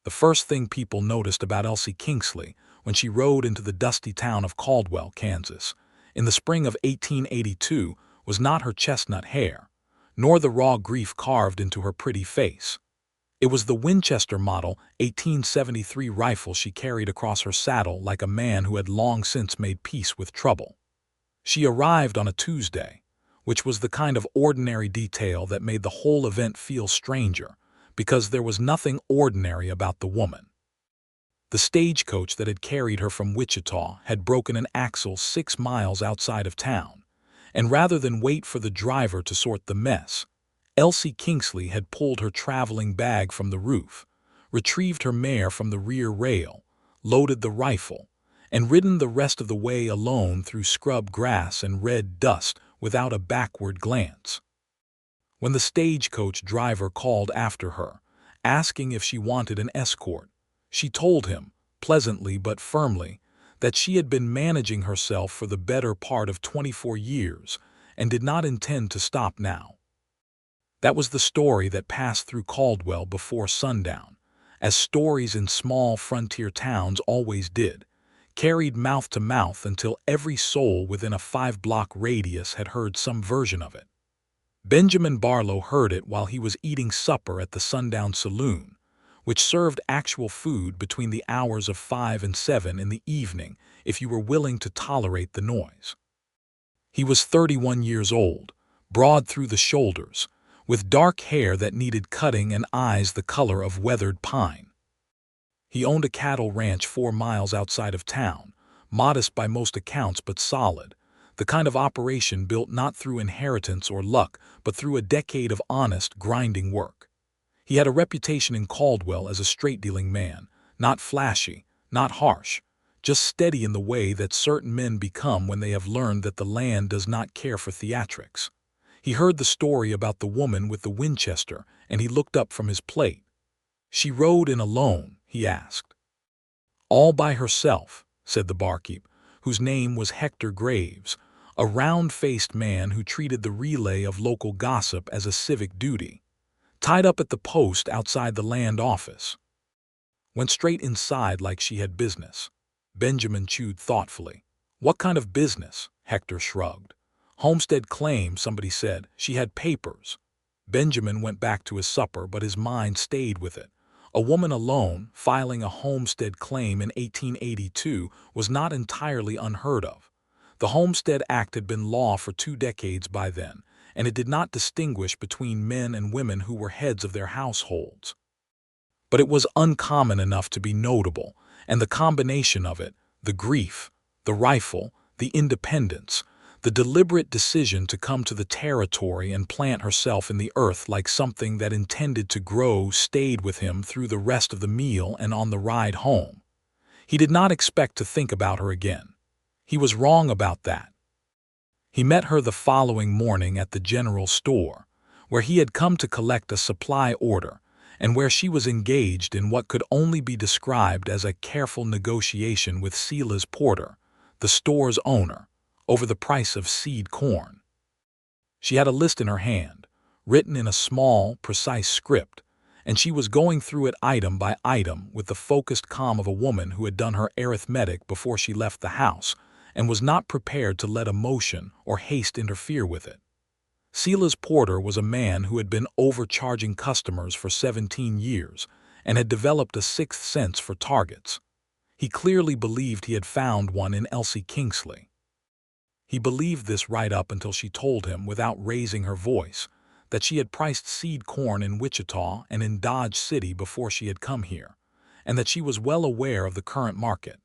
The first thing people noticed about Elsie Kingsley when she rode into the dusty town of Caldwell, Kansas, in the spring of 1882 was not her chestnut hair, nor the raw grief carved into her pretty face. It was the Winchester model 1873 rifle she carried across her saddle like a man who had long since made peace with trouble. She arrived on a Tuesday, which was the kind of ordinary detail that made the whole event feel stranger, because there was nothing ordinary about the woman. The stagecoach that had carried her from Wichita had broken an axle 6 miles outside of town, and rather than wait for the driver to sort the mess, Elsie Kingsley had pulled her traveling bag from the roof, retrieved her mare from the rear rail, loaded the rifle, and ridden the rest of the way alone through scrub grass and red dust without a backward glance. When the stagecoach driver called after her, asking if she wanted an escort, she told him, pleasantly but firmly, that she had been managing herself for the better part of 24 years and did not intend to stop now. That was the story that passed through Caldwell before sundown, as stories in small frontier towns always did, carried mouth to mouth until every soul within a 5-block radius had heard some version of it. Benjamin Barlow heard it while he was eating supper at the Sundown Saloon, which served actual food between the hours of 5 and 7 in the evening if you were willing to tolerate the noise. He was 31 years old, broad through the shoulders, with dark hair that needed cutting and eyes the color of weathered pine. He owned a cattle ranch 4 miles outside of town, modest by most accounts but solid, the kind of operation built not through inheritance or luck but through a decade of honest, grinding work. He had a reputation in Caldwell as a straight-dealing man, not flashy, not harsh, just steady in the way that certain men become when they have learned that the land does not care for theatrics. He heard the story about the woman with the Winchester, and he looked up from his plate. "She rode in alone?" he asked. "All by herself," said the barkeep, whose name was Hector Graves, a round-faced man who treated the relay of local gossip as a civic duty. "Tied up at the post outside the land office." "Went straight inside like she had business." Benjamin chewed thoughtfully. "What kind of business?" Hector shrugged. "Homestead claim, somebody said. She had papers." Benjamin went back to his supper, but his mind stayed with it. A woman alone, filing a homestead claim in 1882, was not entirely unheard of. The Homestead Act had been law for 2 decades by then, and it did not distinguish between men and women who were heads of their households. But it was uncommon enough to be notable, and the combination of it, the grief, the rifle, the independence, the deliberate decision to come to the territory and plant herself in the earth like something that intended to grow, stayed with him through the rest of the meal and on the ride home. He did not expect to think about her again. He was wrong about that. He met her the following morning at the general store, where he had come to collect a supply order, and where she was engaged in what could only be described as a careful negotiation with Silas Porter, the store's owner, over the price of seed corn. She had a list in her hand, written in a small, precise script, and she was going through it item by item with the focused calm of a woman who had done her arithmetic before she left the house and was not prepared to let emotion or haste interfere with it. Silas Porter was a man who had been overcharging customers for 17 years and had developed a sixth sense for targets. He clearly believed he had found one in Elsie Kingsley. He believed this right up until she told him, without raising her voice, that she had priced seed corn in Wichita and in Dodge City before she had come here, and that she was well aware of the current market,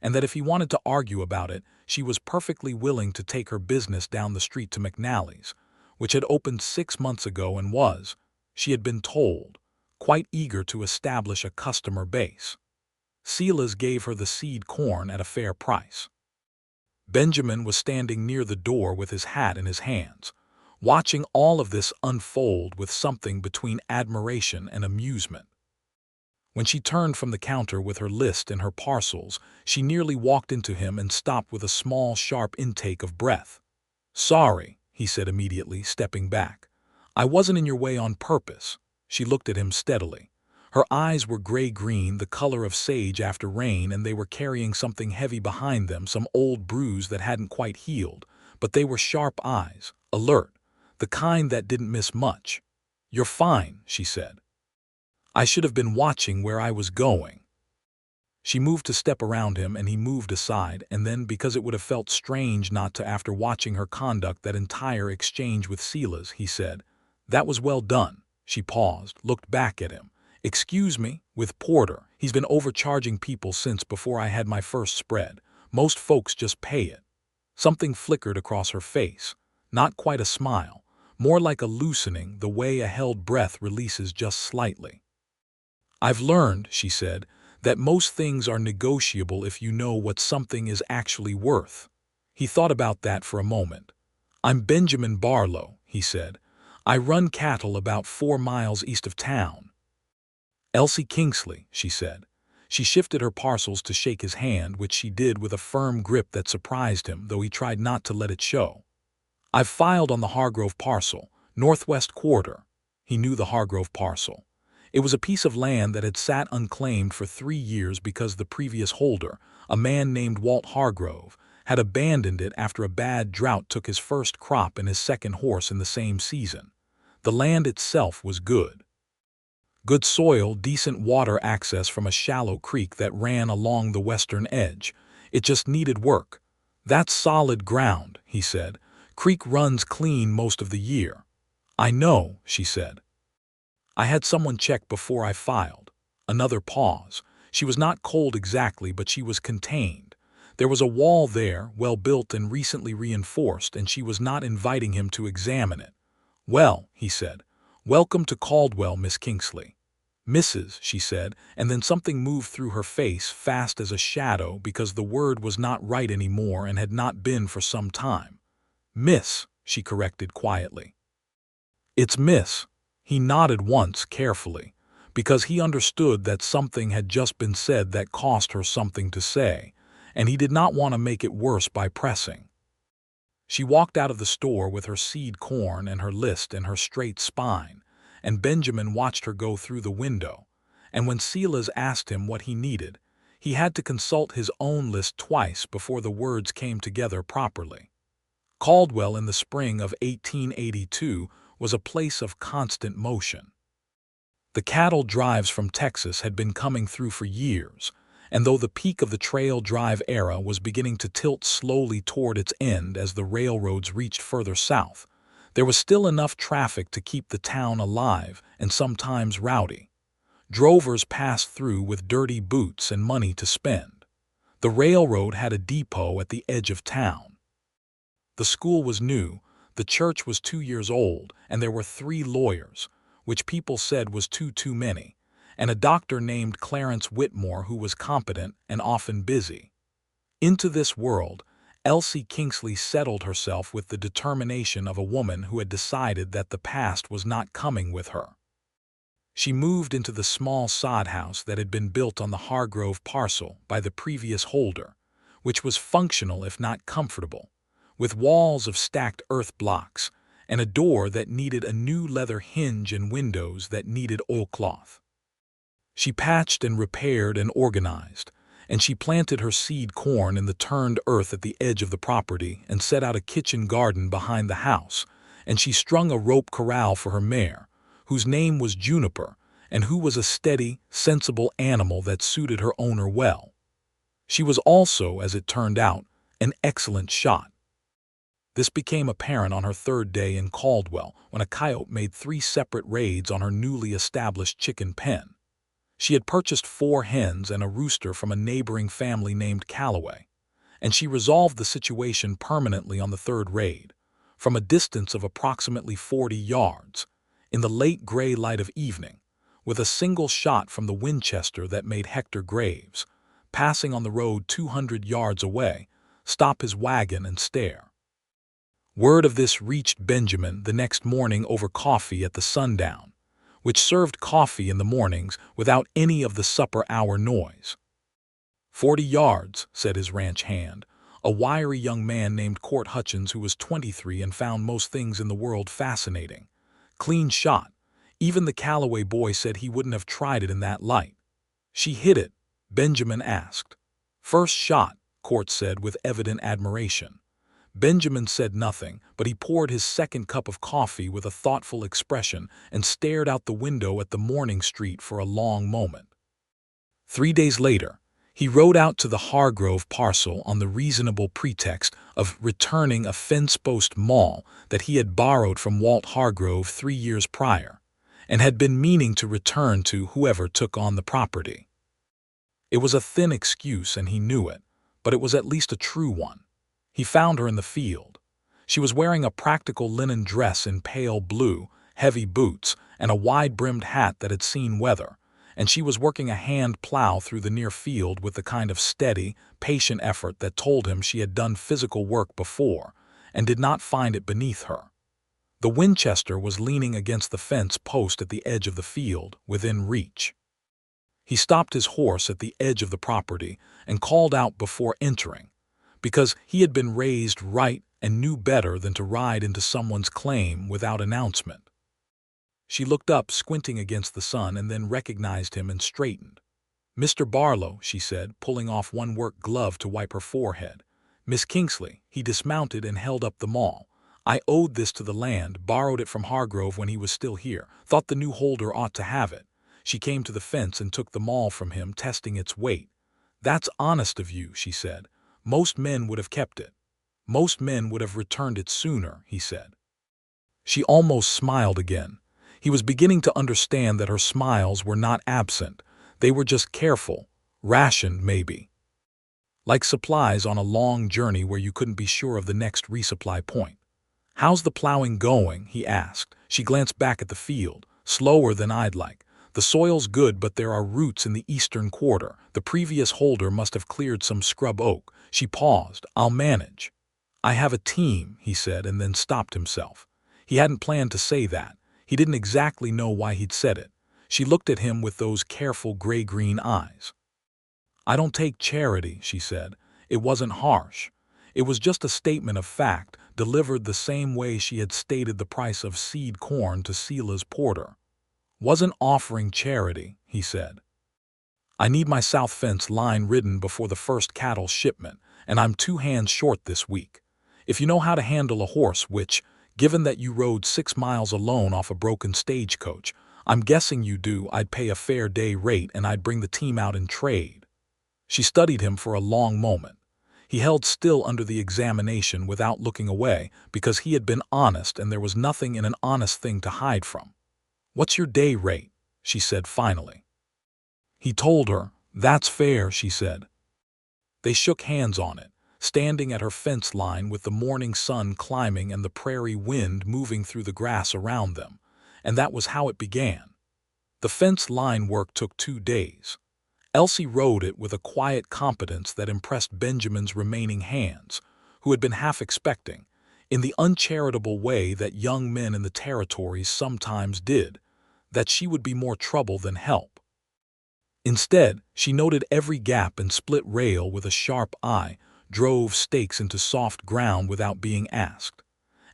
and that if he wanted to argue about it, she was perfectly willing to take her business down the street to McNally's, which had opened 6 months ago and was, she had been told, quite eager to establish a customer base. Silas gave her the seed corn at a fair price. Benjamin was standing near the door with his hat in his hands, watching all of this unfold with something between admiration and amusement. When she turned from the counter with her list and her parcels, she nearly walked into him and stopped with a small, sharp intake of breath. "Sorry," he said immediately, stepping back. "I wasn't in your way on purpose." She looked at him steadily. Her eyes were gray-green, the color of sage after rain, and they were carrying something heavy behind them, some old bruise that hadn't quite healed. But they were sharp eyes, alert, the kind that didn't miss much. "You're fine," she said. "I should have been watching where I was going." She moved to step around him, and he moved aside, and then, because it would have felt strange not to after watching her conduct that entire exchange with Sela's, he said, "That was well done." She paused, looked back at him. "Excuse me, with Porter, he's been overcharging people since before I had my first spread. Most folks just pay it." Something flickered across her face, not quite a smile, more like a loosening, the way a held breath releases just slightly. "I've learned," she said, "that most things are negotiable if you know what something is actually worth." He thought about that for a moment. "I'm Benjamin Barlow," he said. "I run cattle about 4 miles east of town." "Elsie Kingsley," she said. She shifted her parcels to shake his hand, which she did with a firm grip that surprised him, though he tried not to let it show. "I've filed on the Hargrove parcel, northwest quarter." He knew the Hargrove parcel. It was a piece of land that had sat unclaimed for 3 years because the previous holder, a man named Walt Hargrove, had abandoned it after a bad drought took his first crop and his second horse in the same season. The land itself was good. Good soil, decent water access from a shallow creek that ran along the western edge. It just needed work. "That's solid ground," he said. "Creek runs clean most of the year." "I know," she said. "I had someone check before I filed." Another pause. She was not cold exactly, but she was contained. There was a wall there, well built and recently reinforced, and she was not inviting him to examine it. "Well," he said, "welcome to Caldwell, Miss Kingsley." "Mrs.," she said, and then something moved through her face fast as a shadow because the word was not right anymore and had not been for some time. "Miss," she corrected quietly. "It's Miss." He nodded once carefully, because he understood that something had just been said that cost her something to say, and he did not want to make it worse by pressing. She walked out of the store with her seed corn and her list and her straight spine, and Benjamin watched her go through the window, and when Silas asked him what he needed, he had to consult his own list twice before the words came together properly. Caldwell in the spring of 1882 was a place of constant motion. The cattle drives from Texas had been coming through for years, and though the peak of the trail drive era was beginning to tilt slowly toward its end as the railroads reached further south, there was still enough traffic to keep the town alive and sometimes rowdy. Drovers passed through with dirty boots and money to spend. The railroad had a depot at the edge of town. The school was new, the church was 2 years old, and there were 3 lawyers, which people said was too many, and a doctor named Clarence Whitmore who was competent and often busy. Into this world, Elsie Kingsley settled herself with the determination of a woman who had decided that the past was not coming with her. She moved into the small sod house that had been built on the Hargrove parcel by the previous holder, which was functional if not comfortable, with walls of stacked earth blocks and a door that needed a new leather hinge and windows that needed oilcloth. She patched and repaired and organized, and she planted her seed corn in the turned earth at the edge of the property and set out a kitchen garden behind the house, and she strung a rope corral for her mare, whose name was Juniper, and who was a steady, sensible animal that suited her owner well. She was also, as it turned out, an excellent shot. This became apparent on her 3rd day in Caldwell when a coyote made 3 separate raids on her newly established chicken pen. She had purchased 4 hens and a rooster from a neighboring family named Calloway, and she resolved the situation permanently on the 3rd raid, from a distance of approximately 40 yards, in the late gray light of evening, with a single shot from the Winchester that made Hector Graves, passing on the road 200 yards away, stop his wagon and stare. Word of this reached Benjamin the next morning over coffee at the Sundown, which served coffee in the mornings without any of the supper hour noise. 40 yards, said his ranch hand, a wiry young man named Court Hutchins who was 23 and found most things in the world fascinating. Clean shot, Even the Calloway boy said he wouldn't have tried it in that light. She hit it, Benjamin asked. First shot, Court said with evident admiration. Benjamin said nothing, but he poured his second cup of coffee with a thoughtful expression and stared out the window at the morning street for a long moment. 3 days later, he rode out to the Hargrove parcel on the reasonable pretext of returning a fence-post maul that he had borrowed from Walt Hargrove 3 years prior, and had been meaning to return to whoever took on the property. It was a thin excuse and he knew it, but it was at least a true one. He found her in the field. She was wearing a practical linen dress in pale blue, heavy boots, and a wide-brimmed hat that had seen weather, and she was working a hand plow through the near field with the kind of steady, patient effort that told him she had done physical work before and did not find it beneath her. The Winchester was leaning against the fence post at the edge of the field, within reach. He stopped his horse at the edge of the property and called out before entering, because he had been raised right and knew better than to ride into someone's claim without announcement. She looked up, squinting against the sun, and then recognized him and straightened. "Mr. Barlow," she said, pulling off one work glove to wipe her forehead. "Miss Kingsley." He dismounted and held up the maul. "I owed this to the land, borrowed it from Hargrove when he was still here, thought the new holder ought to have it." She came to the fence and took the maul from him, testing its weight. "That's honest of you," she said. "Most men would have kept it. Most men would have returned it sooner," he said. She almost smiled again. He was beginning to understand that her smiles were not absent. They were just careful, rationed maybe. Like supplies on a long journey where you couldn't be sure of the next resupply point. "How's the plowing going?" he asked. She glanced back at the field. "Slower than I'd like. The soil's good, but there are roots in the eastern quarter. The previous holder must have cleared some scrub oak." She paused. "I'll manage." "I have a team," he said, and then stopped himself. He hadn't planned to say that. He didn't exactly know why he'd said it. She looked at him with those careful gray-green eyes. "I don't take charity," she said. It wasn't harsh. It was just a statement of fact, delivered the same way she had stated the price of seed corn to Sela's porter. "Wasn't offering charity," he said. "I need my south fence line ridden before the first cattle shipment, and I'm 2 hands short this week. If you know how to handle a horse, which, given that you rode 6 miles alone off a broken stagecoach, I'm guessing you do, I'd pay a fair day rate and I'd bring the team out in trade." She studied him for a long moment. He held still under the examination without looking away, because he had been honest and there was nothing in an honest thing to hide from. "What's your day rate?" she said finally. He told her. "That's fair," she said. They shook hands on it, standing at her fence line with the morning sun climbing and the prairie wind moving through the grass around them, and that was how it began. The fence line work took 2 days. Elsie rode it with a quiet competence that impressed Benjamin's remaining hands, who had been half expecting, in the uncharitable way that young men in the territories sometimes did, that she would be more trouble than help. Instead, she noted every gap and split rail with a sharp eye, drove stakes into soft ground without being asked.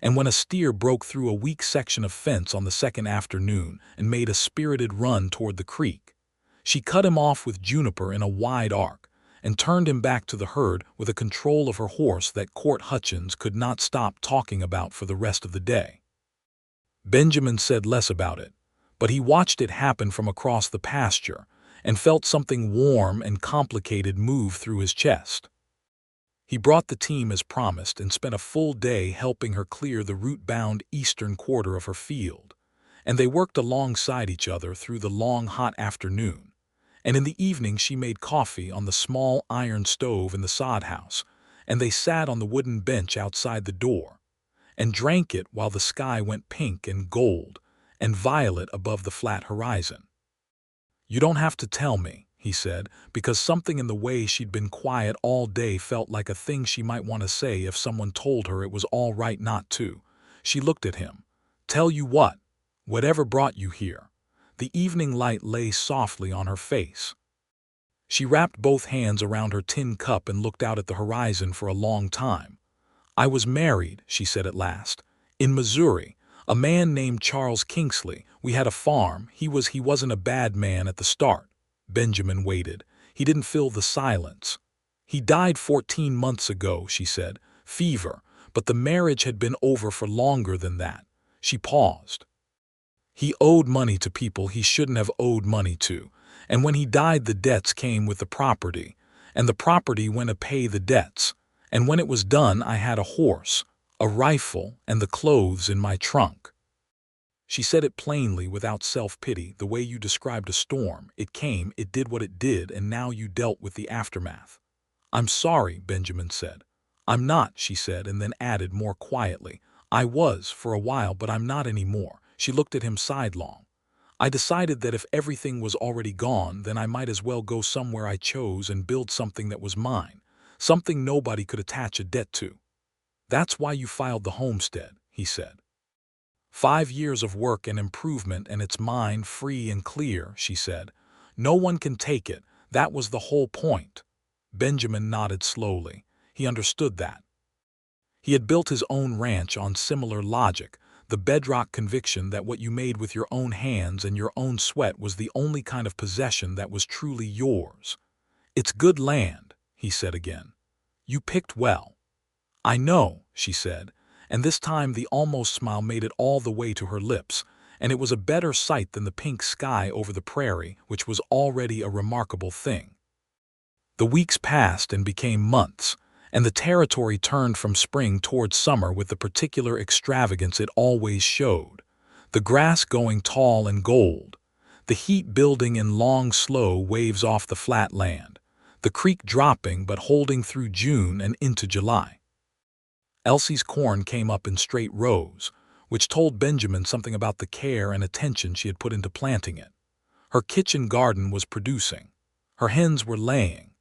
And when a steer broke through a weak section of fence on the second afternoon and made a spirited run toward the creek, she cut him off with juniper in a wide arc and turned him back to the herd with a control of her horse that Court Hutchins could not stop talking about for the rest of the day. Benjamin said less about it, but he watched it happen from across the pasture and felt something warm and complicated move through his chest. He brought the team as promised and spent a full day helping her clear the root-bound eastern quarter of her field, and they worked alongside each other through the long hot afternoon, and in the evening she made coffee on the small iron stove in the sod house, and they sat on the wooden bench outside the door, and drank it while the sky went pink and gold and violet above the flat horizon. "You don't have to tell me," he said, because something in the way she'd been quiet all day felt like a thing she might want to say if someone told her it was all right not to. She looked at him. "Tell you what? Whatever brought you here?" The evening light lay softly on her face. She wrapped both hands around her tin cup and looked out at the horizon for a long time. "I was married," she said at last, "in Missouri. "A man named Charles Kingsley. We had a farm. He wasn't a bad man at the start." Benjamin waited. He didn't fill the silence. "He died 14 months ago," she said. "Fever. But the marriage had been over for longer than that." She paused. "He owed money to people he shouldn't have owed money to. And when he died, the debts came with the property. And the property went to pay the debts. And when it was done, I had a horse, a rifle, and the clothes in my trunk." She said it plainly, without self-pity, the way you described a storm. It came, it did what it did, and now you dealt with the aftermath. "I'm sorry," Benjamin said. "I'm not," she said, and then added more quietly. "I was for a while, but I'm not anymore." She looked at him sidelong. "I decided that if everything was already gone, then I might as well go somewhere I chose and build something that was mine, something nobody could attach a debt to." "That's why you filed the homestead," he said. "5 years of work and improvement, and it's mine, free and clear," she said. "No one can take it. That was the whole point." Benjamin nodded slowly. He understood that. He had built his own ranch on similar logic, the bedrock conviction that what you made with your own hands and your own sweat was the only kind of possession that was truly yours. "It's good land," he said again. "You picked well." "I know," she said, and this time the almost smile made it all the way to her lips, and it was a better sight than the pink sky over the prairie, which was already a remarkable thing. The weeks passed and became months, and the territory turned from spring towards summer with the particular extravagance it always showed. The grass going tall and gold, the heat building in long, slow waves off the flat land, the creek dropping but holding through June and into July. Elsie's corn came up in straight rows, which told Benjamin something about the care and attention she had put into planting it. Her kitchen garden was producing. Her hens were laying.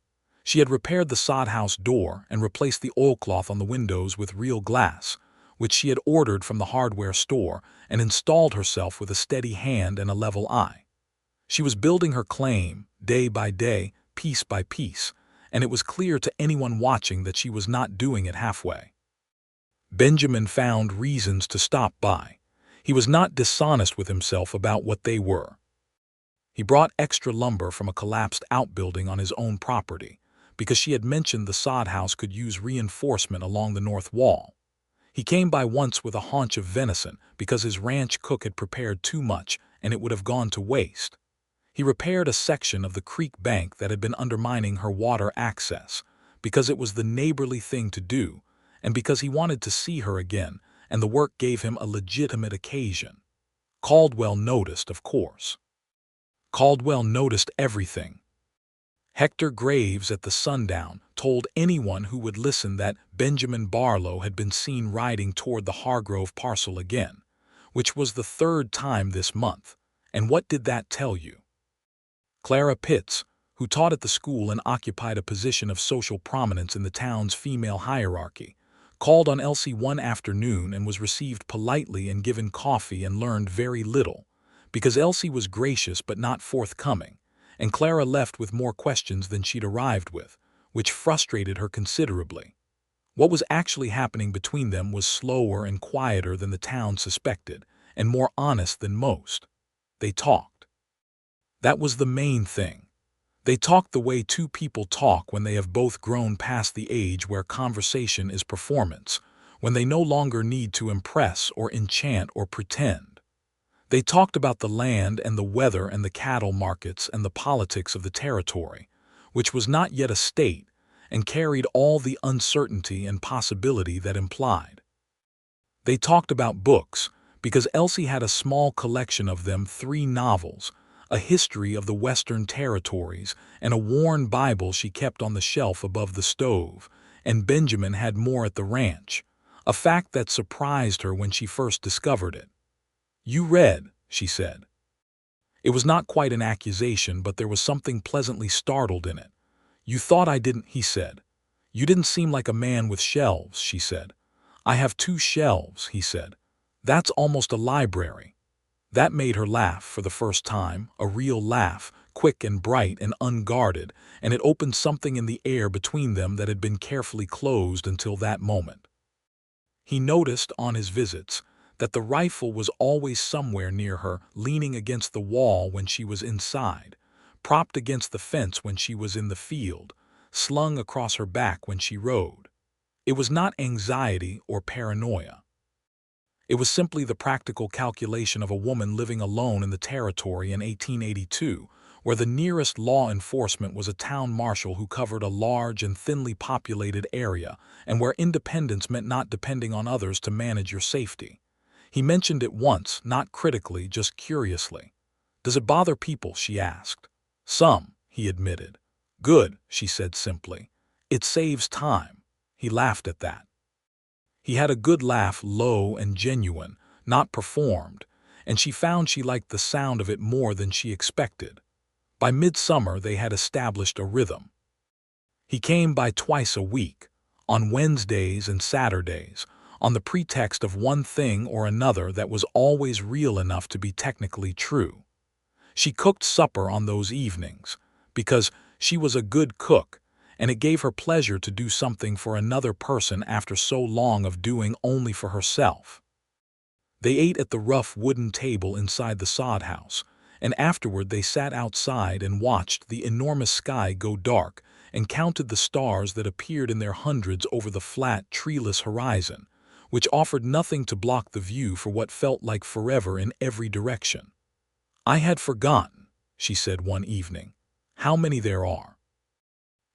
She had repaired the sod house door and replaced the oilcloth on the windows with real glass, which she had ordered from the hardware store, and installed herself with a steady hand and a level eye. She was building her claim, day by day, piece by piece, and it was clear to anyone watching that she was not doing it halfway. Benjamin found reasons to stop by. He was not dishonest with himself about what they were. He brought extra lumber from a collapsed outbuilding on his own property, because she had mentioned the sod house could use reinforcement along the north wall. He came by once with a haunch of venison because his ranch cook had prepared too much and it would have gone to waste. He repaired a section of the creek bank that had been undermining her water access, because it was the neighborly thing to do, and because he wanted to see her again, and the work gave him a legitimate occasion. Caldwell noticed, of course. Caldwell noticed everything. Hector Graves at the sundown told anyone who would listen that Benjamin Barlow had been seen riding toward the Hargrove parcel again, which was the 3rd time this month. And what did that tell you? Clara Pitts, who taught at the school and occupied a position of social prominence in the town's female hierarchy, called on Elsie one afternoon and was received politely and given coffee and learned very little, because Elsie was gracious but not forthcoming, and Clara left with more questions than she'd arrived with, which frustrated her considerably. What was actually happening between them was slower and quieter than the town suspected, and more honest than most. They talked. That was the main thing. They talked the way two people talk when they have both grown past the age where conversation is performance, when they no longer need to impress or enchant or pretend. They talked about the land and the weather and the cattle markets and the politics of the territory, which was not yet a state and carried all the uncertainty and possibility that implied. They talked about books, because Elsie had a small collection of them, 3 novels, a history of the Western territories, and a worn Bible she kept on the shelf above the stove, and Benjamin had more at the ranch, a fact that surprised her when she first discovered it. "You read," she said. It was not quite an accusation, but there was something pleasantly startled in it. "You thought I didn't," he said. "You didn't seem like a man with shelves," she said. "I have 2 shelves," he said. "That's almost a library." That made her laugh for the first time, a real laugh, quick and bright and unguarded, and it opened something in the air between them that had been carefully closed until that moment. He noticed, on his visits, that the rifle was always somewhere near her, leaning against the wall when she was inside, propped against the fence when she was in the field, slung across her back when she rode. It was not anxiety or paranoia. It was simply the practical calculation of a woman living alone in the territory in 1882, where the nearest law enforcement was a town marshal who covered a large and thinly populated area, and where independence meant not depending on others to manage your safety. He mentioned it once, not critically, just curiously. "Does it bother people?" she asked. "Some," he admitted. "Good," she said simply. "It saves time." He laughed at that. He had a good laugh, low and genuine, not performed, and she found she liked the sound of it more than she expected. By midsummer they had established a rhythm. He came by twice a week, on Wednesdays and Saturdays, on the pretext of one thing or another that was always real enough to be technically true. She cooked supper on those evenings, because she was a good cook, and it gave her pleasure to do something for another person after so long of doing only for herself. They ate at the rough wooden table inside the sod house, and afterward they sat outside and watched the enormous sky go dark and counted the stars that appeared in their hundreds over the flat, treeless horizon, which offered nothing to block the view for what felt like forever in every direction. "I had forgotten," she said one evening, "how many there are."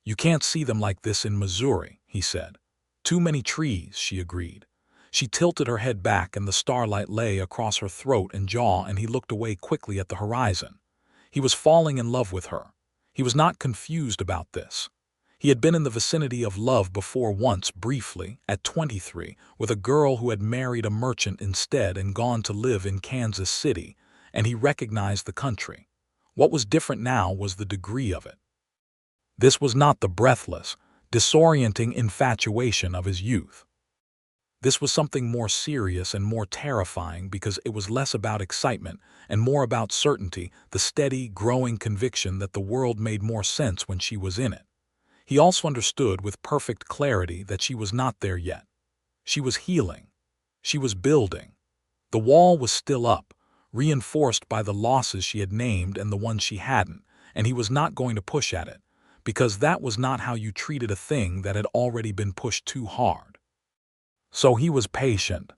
"You can't see them like this in Missouri," he said. "Too many trees," she agreed. She tilted her head back and the starlight lay across her throat and jaw, and he looked away quickly at the horizon. He was falling in love with her. He was not confused about this. He had been in the vicinity of love before once, briefly, at 23, with a girl who had married a merchant instead and gone to live in Kansas City, and he recognized the country. What was different now was the degree of it. This was not the breathless, disorienting infatuation of his youth. This was something more serious and more terrifying because it was less about excitement and more about certainty, the steady, growing conviction that the world made more sense when she was in it. He also understood with perfect clarity that she was not there yet. She was healing. She was building. The wall was still up, reinforced by the losses she had named and the ones she hadn't, and he was not going to push at it, because that was not how you treated a thing that had already been pushed too hard. So he was patient.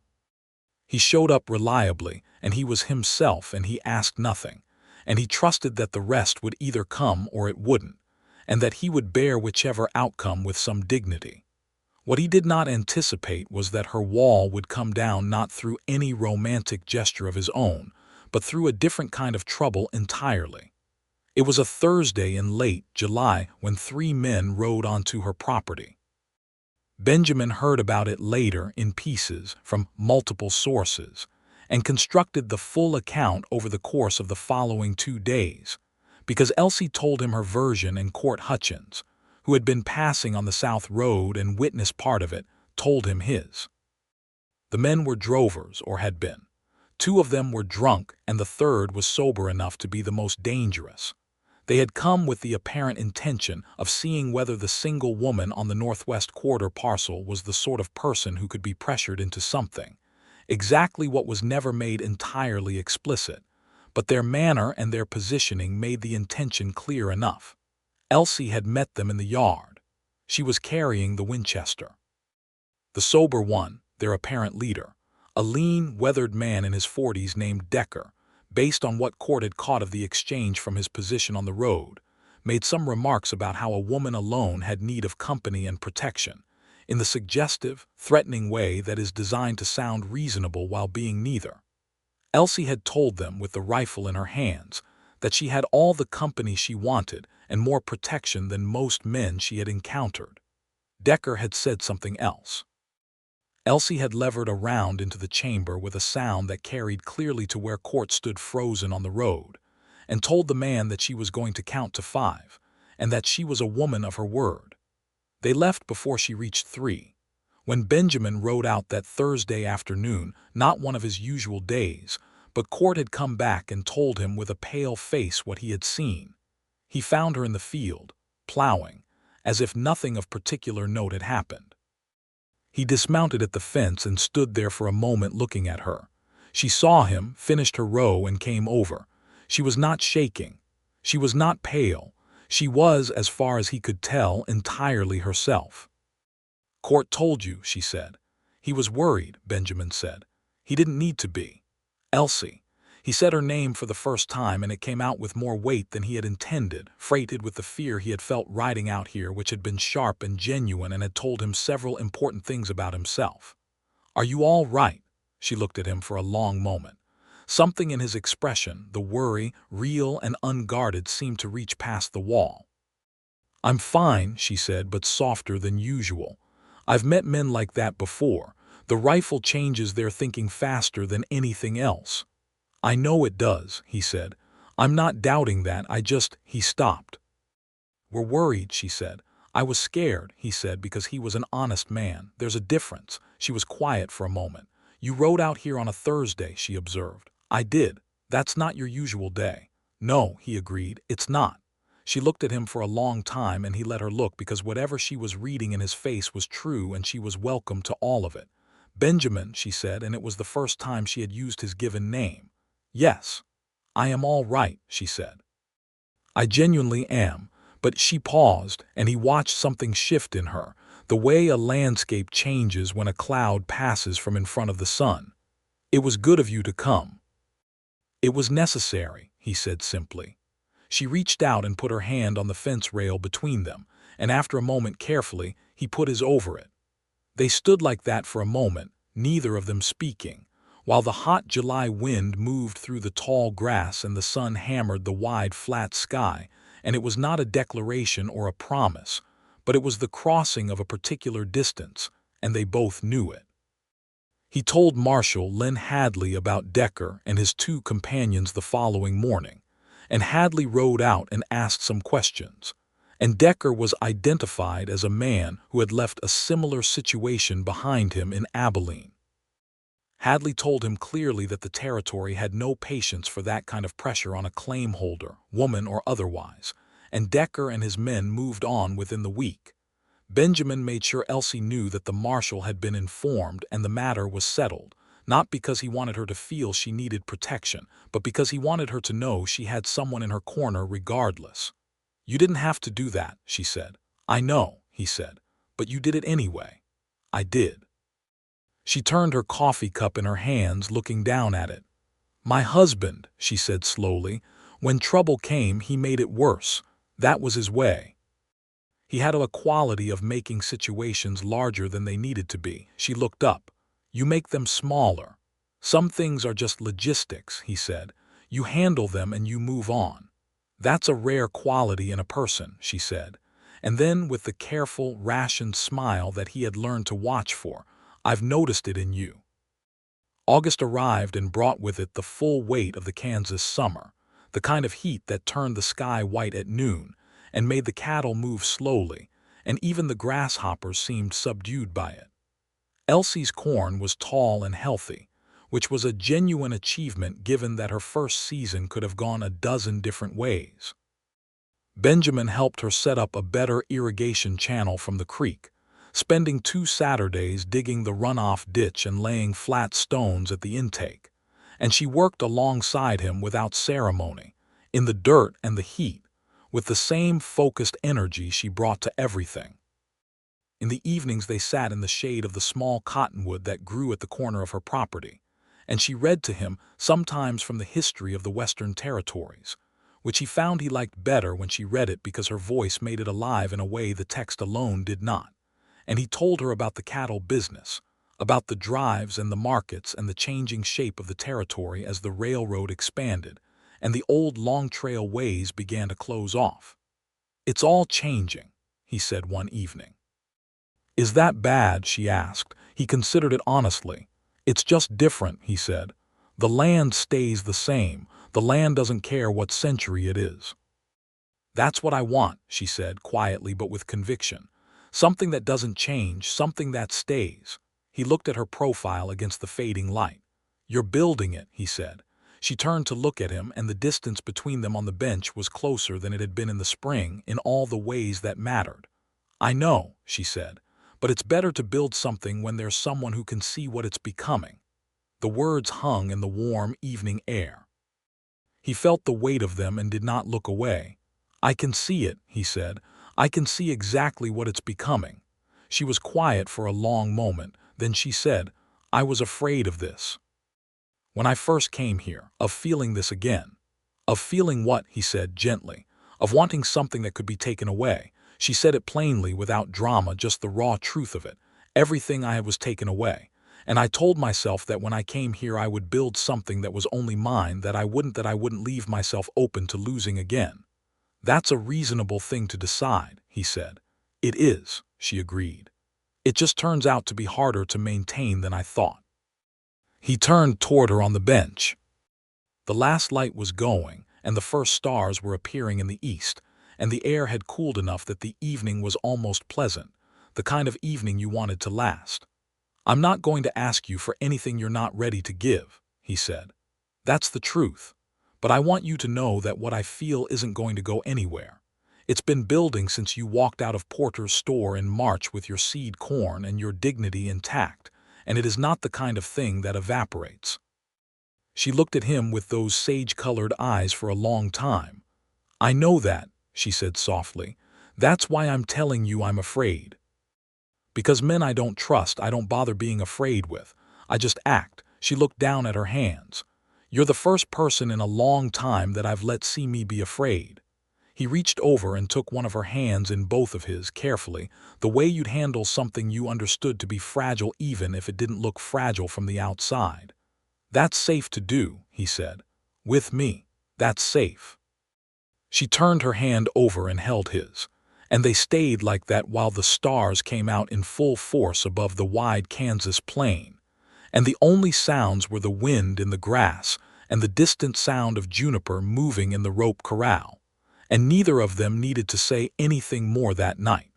He showed up reliably, and he was himself, and he asked nothing, and he trusted that the rest would either come or it wouldn't, and that he would bear whichever outcome with some dignity. What he did not anticipate was that her wall would come down not through any romantic gesture of his own, but through a different kind of trouble entirely. It was a Thursday in late July when 3 men rode onto her property. Benjamin heard about it later in pieces from multiple sources and constructed the full account over the course of the following 2 days, because Elsie told him her version and Court Hutchins, who had been passing on the South Road and witnessed part of it, told him his. The men were drovers, or had been. 2 of them were drunk, and the third was sober enough to be the most dangerous. They had come with the apparent intention of seeing whether the single woman on the Northwest Quarter parcel was the sort of person who could be pressured into something, exactly what was never made entirely explicit, but their manner and their positioning made the intention clear enough. Elsie had met them in the yard. She was carrying the Winchester. The sober one, their apparent leader, a lean, weathered man in his 40s named Decker, based on what Court had caught of the exchange from his position on the road, made some remarks about how a woman alone had need of company and protection, in the suggestive, threatening way that is designed to sound reasonable while being neither. Elsie had told them, with the rifle in her hands, that she had all the company she wanted and more protection than most men she had encountered. Decker had said something else. Elsie had levered around into the chamber with a sound that carried clearly to where Court stood frozen on the road, and told the man that she was going to count to 5, and that she was a woman of her word. They left before she reached 3. When Benjamin rode out that Thursday afternoon, not one of his usual days, but Court had come back and told him with a pale face what he had seen. He found her in the field, plowing, as if nothing of particular note had happened. He dismounted at the fence and stood there for a moment looking at her, She saw him, finished her row, and came over. She was not shaking. She was not pale. She was, as far as he could tell, entirely herself. "Court told you," she said. "He was worried," Benjamin said. "He didn't need to be." "Elsie." He said her name for the first time, and it came out with more weight than he had intended, freighted with the fear he had felt riding out here, which had been sharp and genuine and had told him several important things about himself. "Are you all right?" She looked at him for a long moment. Something in his expression, the worry, real and unguarded, seemed to reach past the wall. "I'm fine," she said, but softer than usual. "I've met men like that before. The rifle changes their thinking faster than anything else." "I know it does," he said. "I'm not doubting that, He stopped. "We're worried," she said. "I was scared," he said, because he was an honest man. "There's a difference." She was quiet for a moment. "You rode out here on a Thursday," she observed. "I did. That's not your usual day." "No," he agreed, "it's not." She looked at him for a long time, and he let her look, because whatever she was reading in his face was true, and she was welcome to all of it. "Benjamin," she said, and it was the first time she had used his given name. "Yes. I am all right," she said. "I genuinely am." But she paused, and he watched something shift in her, the way a landscape changes when a cloud passes from in front of the sun. "It was good of you to come." "It was necessary," he said simply. She reached out and put her hand on the fence rail between them, and after a moment, carefully, he put his over it. They stood like that for a moment, neither of them speaking, while the hot July wind moved through the tall grass and the sun hammered the wide, flat sky. And it was not a declaration or a promise, but it was the crossing of a particular distance, and they both knew it. He told Marshal Len Hadley about Decker and his two companions the following morning, and Hadley rode out and asked some questions, and Decker was identified as a man who had left a similar situation behind him in Abilene. Hadley told him clearly that the territory had no patience for that kind of pressure on a claim holder, woman or otherwise, and Decker and his men moved on within the week. Benjamin made sure Elsie knew that the marshal had been informed and the matter was settled, not because he wanted her to feel she needed protection, but because he wanted her to know she had someone in her corner regardless. "You didn't have to do that," she said. "I know," he said, "but you did it anyway." "I did." She turned her coffee cup in her hands, looking down at it. "My husband," she said slowly, "when trouble came, he made it worse. That was his way. He had a quality of making situations larger than they needed to be." She looked up. "You make them smaller. Some things are just logistics," he said. "You handle them and you move on. That's a rare quality in a person," she said. And then, with the careful, rationed smile that he had learned to watch for, "I've noticed it in you." August arrived and brought with it the full weight of the Kansas summer, the kind of heat that turned the sky white at noon and made the cattle move slowly, and even the grasshoppers seemed subdued by it. Elsie's corn was tall and healthy, which was a genuine achievement given that her first season could have gone a dozen different ways. Benjamin helped her set up a better irrigation channel from the creek, spending 2 Saturdays digging the runoff ditch and laying flat stones at the intake, and she worked alongside him without ceremony, in the dirt and the heat, with the same focused energy she brought to everything. In the evenings they sat in the shade of the small cottonwood that grew at the corner of her property, and she read to him, sometimes from the history of the Western Territories, which he found he liked better when she read it because her voice made it alive in a way the text alone did not. And he told her about the cattle business, about the drives and the markets and the changing shape of the territory as the railroad expanded and the old Long Trail ways began to close off. "It's all changing," he said one evening. "Is that bad?" she asked. He considered it honestly. "It's just different," he said. "The land stays the same. The land doesn't care what century it is." "That's what I want," she said, quietly but with conviction. "Something that doesn't change, something that stays." He looked at her profile against the fading light. "You're building it," he said. She turned to look at him, and the distance between them on the bench was closer than it had been in the spring in all the ways that mattered. "I know," she said, "but it's better to build something when there's someone who can see what it's becoming." The words hung in the warm evening air. He felt the weight of them and did not look away. "I can see it," he said. "I can see exactly what it's becoming." She was quiet for a long moment. Then she said, "I was afraid of this. When I first came here, of feeling this again." "Of feeling what?" he said gently. "Of wanting something that could be taken away." She said it plainly, without drama, just the raw truth of it. "Everything I had was taken away. And I told myself that when I came here I would build something that was only mine, that I wouldn't leave myself open to losing again." "That's a reasonable thing to decide," he said. "It is," she agreed. "It just turns out to be harder to maintain than I thought." He turned toward her on the bench. The last light was going, and the first stars were appearing in the east, and the air had cooled enough that the evening was almost pleasant, the kind of evening you wanted to last. "I'm not going to ask you for anything you're not ready to give," he said. "That's the truth. But I want you to know that what I feel isn't going to go anywhere. It's been building since you walked out of Porter's store in March with your seed corn and your dignity intact, and it is not the kind of thing that evaporates." She looked at him with those sage-colored eyes for a long time. "I know that," she said softly. "That's why I'm telling you I'm afraid. Because men I don't trust, I don't bother being afraid with. I just act." She looked down at her hands. "You're the first person in a long time that I've let see me be afraid." He reached over and took one of her hands in both of his, carefully, the way you'd handle something you understood to be fragile even if it didn't look fragile from the outside. "That's safe to do," he said. "With me, that's safe." She turned her hand over and held his, and they stayed like that while the stars came out in full force above the wide Kansas plain, and the only sounds were the wind in the grass and the distant sound of juniper moving in the rope corral, and neither of them needed to say anything more that night.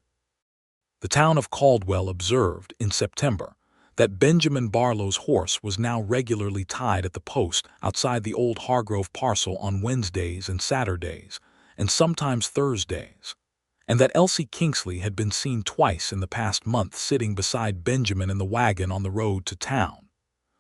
The town of Caldwell observed, in September, that Benjamin Barlow's horse was now regularly tied at the post outside the old Hargrove parcel on Wednesdays and Saturdays, and sometimes Thursdays, and that Elsie Kingsley had been seen twice in the past month sitting beside Benjamin in the wagon on the road to town,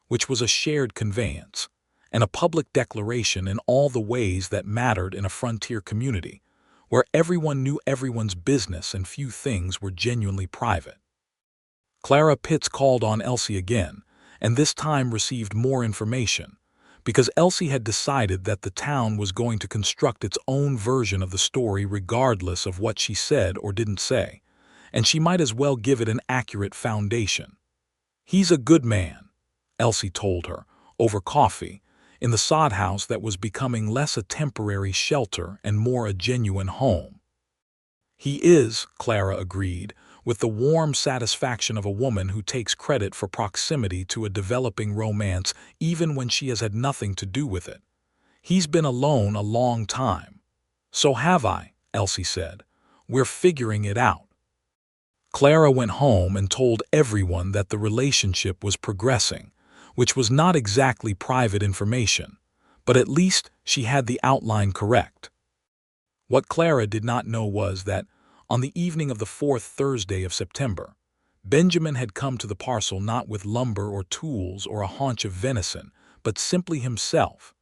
which was a shared conveyance, and a public declaration in all the ways that mattered in a frontier community, where everyone knew everyone's business and few things were genuinely private. Clara Pitts called on Elsie again, and this time received more information, because Elsie had decided that the town was going to construct its own version of the story regardless of what she said or didn't say, and she might as well give it an accurate foundation. "He's a good man," Elsie told her, over coffee, in the sod house that was becoming less a temporary shelter and more a genuine home. "He is," Clara agreed, with the warm satisfaction of a woman who takes credit for proximity to a developing romance even when she has had nothing to do with it. "He's been alone a long time." "So have I," Elsie said. "We're figuring it out." Clara went home and told everyone that the relationship was progressing, which was not exactly private information, but at least she had the outline correct. What Clara did not know was that, on the evening of the fourth Thursday of September, Benjamin had come to the parcel not with lumber or tools or a haunch of venison, but simply himself,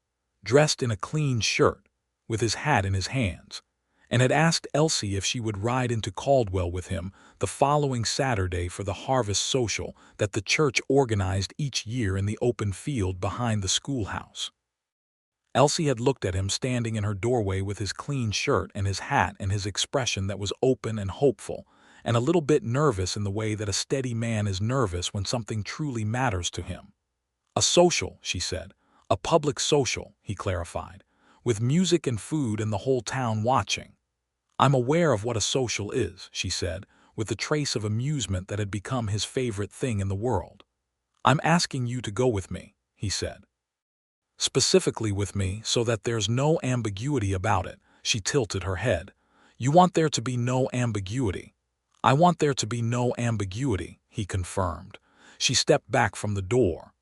dressed in a clean shirt, with his hat in his hands, and had asked Elsie if she would ride into Caldwell with him the following Saturday for the harvest social that the church organized each year in the open field behind the schoolhouse. Elsie had looked at him standing in her doorway with his clean shirt and his hat and his expression that was open and hopeful, and a little bit nervous in the way that a steady man is nervous when something truly matters to him. "A social," she said. "A public social," he clarified, "with music and food and the whole town watching." "I'm aware of what a social is," she said, with the trace of amusement that had become his favorite thing in the world. "I'm asking you to go with me," he said. "Specifically with me, so that there's no ambiguity about it." She tilted her head. "You want there to be no ambiguity." "I want there to be no ambiguity," he confirmed. She stepped back from the door.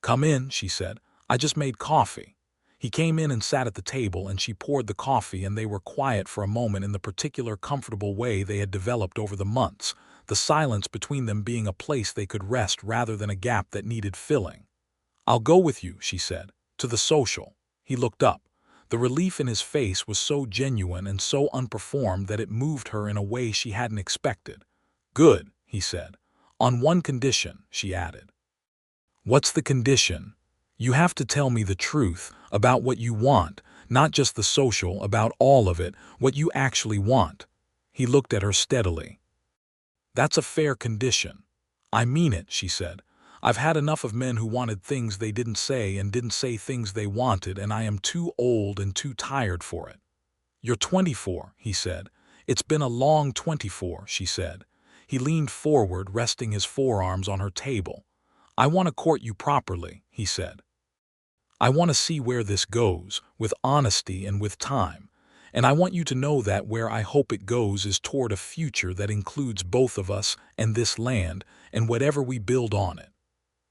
"Come in," she said. "I just made coffee." He came in and sat at the table, and she poured the coffee, and they were quiet for a moment in the particular comfortable way they had developed over the months, the silence between them being a place they could rest rather than a gap that needed filling. "I'll go with you," she said, "to the social." He looked up. The relief in his face was so genuine and so unperformed that it moved her in a way she hadn't expected. "Good," he said. "On one condition," she added. "What's the condition?" "You have to tell me the truth about what you want, not just the social, about all of it, what you actually want." He looked at her steadily. "That's a fair condition." "I mean it," she said. "I've had enough of men who wanted things they didn't say and didn't say things they wanted, and I am too old and too tired for it." "You're 24, he said. "It's been a long 24, she said. He leaned forward, resting his forearms on her table. "I want to court you properly," he said. "I want to see where this goes, with honesty and with time. And I want you to know that where I hope it goes is toward a future that includes both of us and this land and whatever we build on it.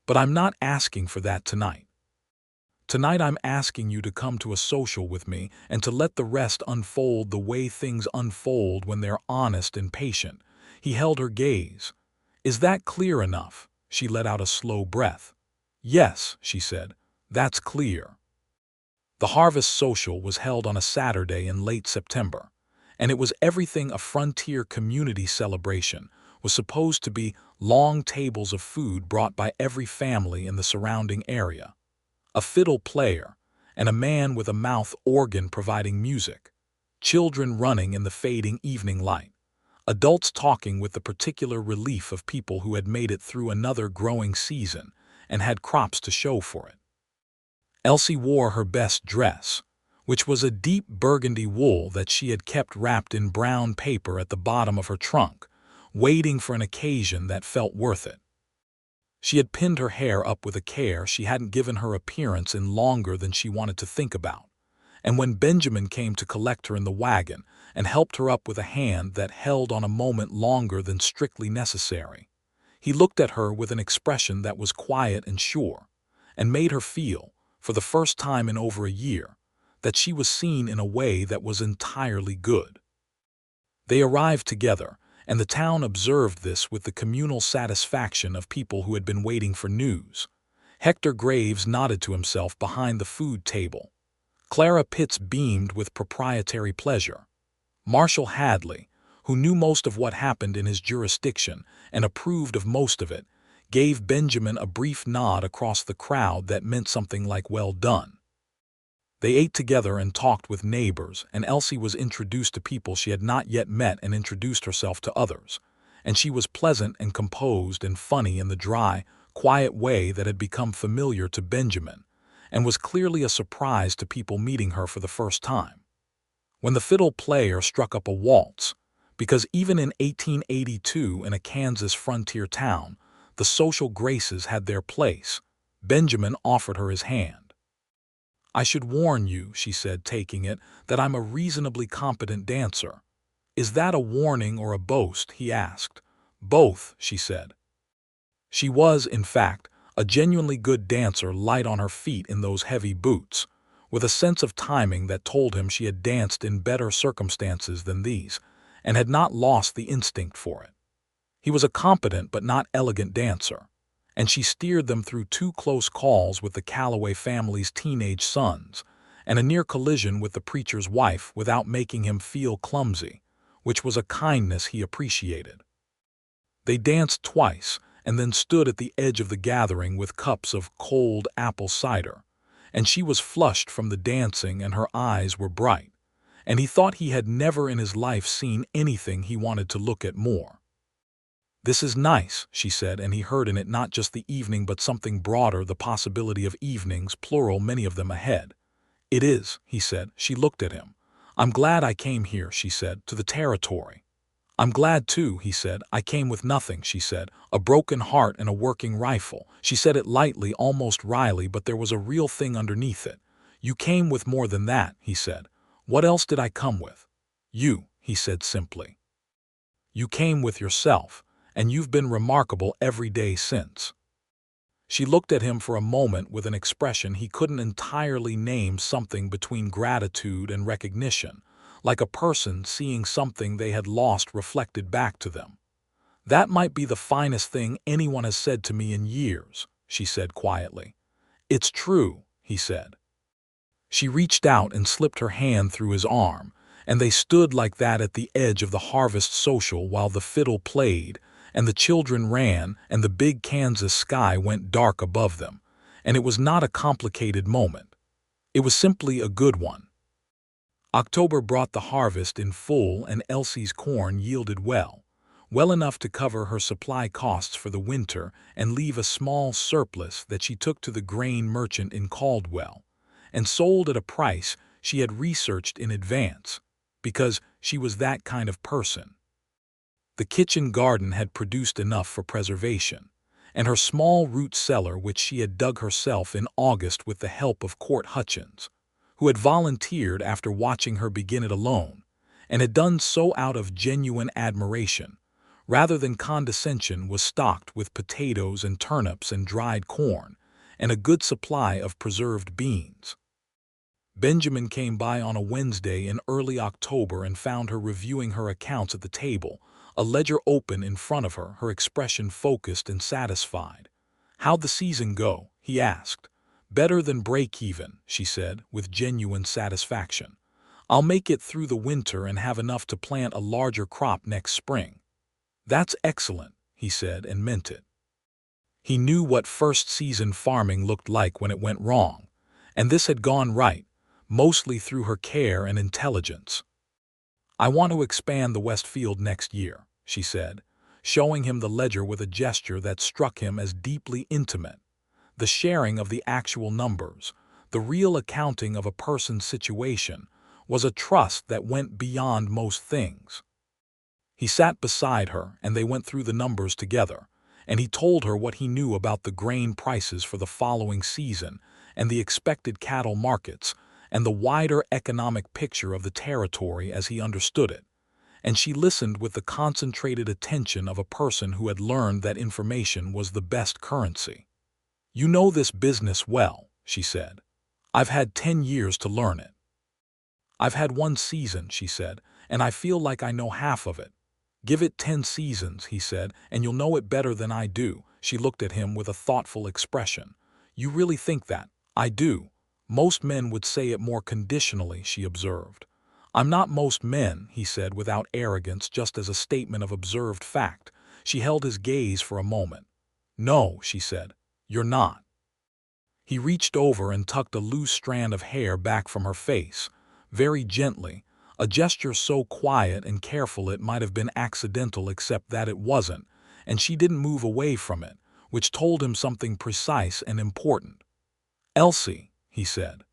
But I'm not asking for that tonight. Tonight I'm asking you to come to a social with me and to let the rest unfold the way things unfold when they're honest and patient." He held her gaze. "Is that clear enough?" She let out a slow breath. "Yes," she said, "that's clear." The Harvest Social was held on a Saturday in late September, and it was everything a frontier community celebration was supposed to be: long tables of food brought by every family in the surrounding area, a fiddle player, and a man with a mouth organ providing music, children running in the fading evening light, adults talking with the particular relief of people who had made it through another growing season and had crops to show for it. Elsie wore her best dress, which was a deep burgundy wool that she had kept wrapped in brown paper at the bottom of her trunk, waiting for an occasion that felt worth it. She had pinned her hair up with a care she hadn't given her appearance in longer than she wanted to think about, and when Benjamin came to collect her in the wagon and helped her up with a hand that held on a moment longer than strictly necessary, he looked at her with an expression that was quiet and sure, and made her feel, for the first time in over a year, that she was seen in a way that was entirely good. They arrived together, and the town observed this with the communal satisfaction of people who had been waiting for news. Hector Graves nodded to himself behind the food table. Clara Pitts beamed with proprietary pleasure. Marshall Hadley, who knew most of what happened in his jurisdiction and approved of most of it, gave Benjamin a brief nod across the crowd that meant something like "well done." They ate together and talked with neighbors, and Elsie was introduced to people she had not yet met and introduced herself to others, and she was pleasant and composed and funny in the dry, quiet way that had become familiar to Benjamin, and was clearly a surprise to people meeting her for the first time. When the fiddle player struck up a waltz, because even in 1882 in a Kansas frontier town, the social graces had their place, Benjamin offered her his hand. "I should warn you," she said, taking it, "that I'm a reasonably competent dancer." "Is that a warning or a boast?" he asked. "Both," she said. She was, in fact, a genuinely good dancer, light on her feet in those heavy boots, with a sense of timing that told him she had danced in better circumstances than these, and had not lost the instinct for it. He was a competent but not elegant dancer, and she steered them through 2 close calls with the Calloway family's teenage sons, and a near collision with the preacher's wife without making him feel clumsy, which was a kindness he appreciated. They danced twice, and then stood at the edge of the gathering with cups of cold apple cider, and she was flushed from the dancing and her eyes were bright, and he thought he had never in his life seen anything he wanted to look at more. "This is nice," she said, and he heard in it not just the evening but something broader, the possibility of evenings, plural, many of them ahead. "It is," he said. She looked at him. "I'm glad I came here," she said, "to the territory." "I'm glad too," he said. "I came with nothing," she said. "A broken heart and a working rifle." She said it lightly, almost wryly, but there was a real thing underneath it. "You came with more than that," he said. "What else did I come with?" "You," he said simply. "You came with yourself, and you've been remarkable every day since." She looked at him for a moment with an expression he couldn't entirely name, something between gratitude and recognition, like a person seeing something they had lost reflected back to them. "That might be the finest thing anyone has said to me in years," she said quietly. "It's true," he said. She reached out and slipped her hand through his arm, and they stood like that at the edge of the harvest social while the fiddle played, and the children ran, and the big Kansas sky went dark above them. And it was not a complicated moment. It was simply a good one. October brought the harvest in full, and Elsie's corn yielded well enough to cover her supply costs for the winter and leave a small surplus that she took to the grain merchant in Caldwell, and sold at a price she had researched in advance, because she was that kind of person. The kitchen garden had produced enough for preservation, and her small root cellar, which she had dug herself in August with the help of Court Hutchins, who had volunteered after watching her begin it alone, and had done so out of genuine admiration, rather than condescension, was stocked with potatoes and turnips and dried corn, and a good supply of preserved beans. Benjamin came by on a Wednesday in early October and found her reviewing her accounts at the table, a ledger open in front of her, her expression focused and satisfied. "How'd the season go?" he asked. "Better than break-even," she said, with genuine satisfaction. "I'll make it through the winter and have enough to plant a larger crop next spring." "That's excellent," he said, and meant it. He knew what first-season farming looked like when it went wrong, and this had gone right, mostly through her care and intelligence. "I want to expand the West Field next year," she said, showing him the ledger with a gesture that struck him as deeply intimate. The sharing of the actual numbers, the real accounting of a person's situation, was a trust that went beyond most things. He sat beside her, and they went through the numbers together, and he told her what he knew about the grain prices for the following season and the expected cattle markets and the wider economic picture of the territory as he understood it, and she listened with the concentrated attention of a person who had learned that information was the best currency. "You know this business well," she said. "I've had 10 years to learn it." "I've had 1 season," she said, "and I feel like I know half of it." "Give it 10 seasons," he said, "and you'll know it better than I do." She looked at him with a thoughtful expression. "You really think that?" "I do. Most men would say it more conditionally," she observed. "I'm not most men," he said without arrogance, just as a statement of observed fact. She held his gaze for a moment. "No," she said, "you're not." He reached over and tucked a loose strand of hair back from her face, very gently, a gesture so quiet and careful it might have been accidental except that it wasn't, and she didn't move away from it, which told him something precise and important. "Elsie," he said.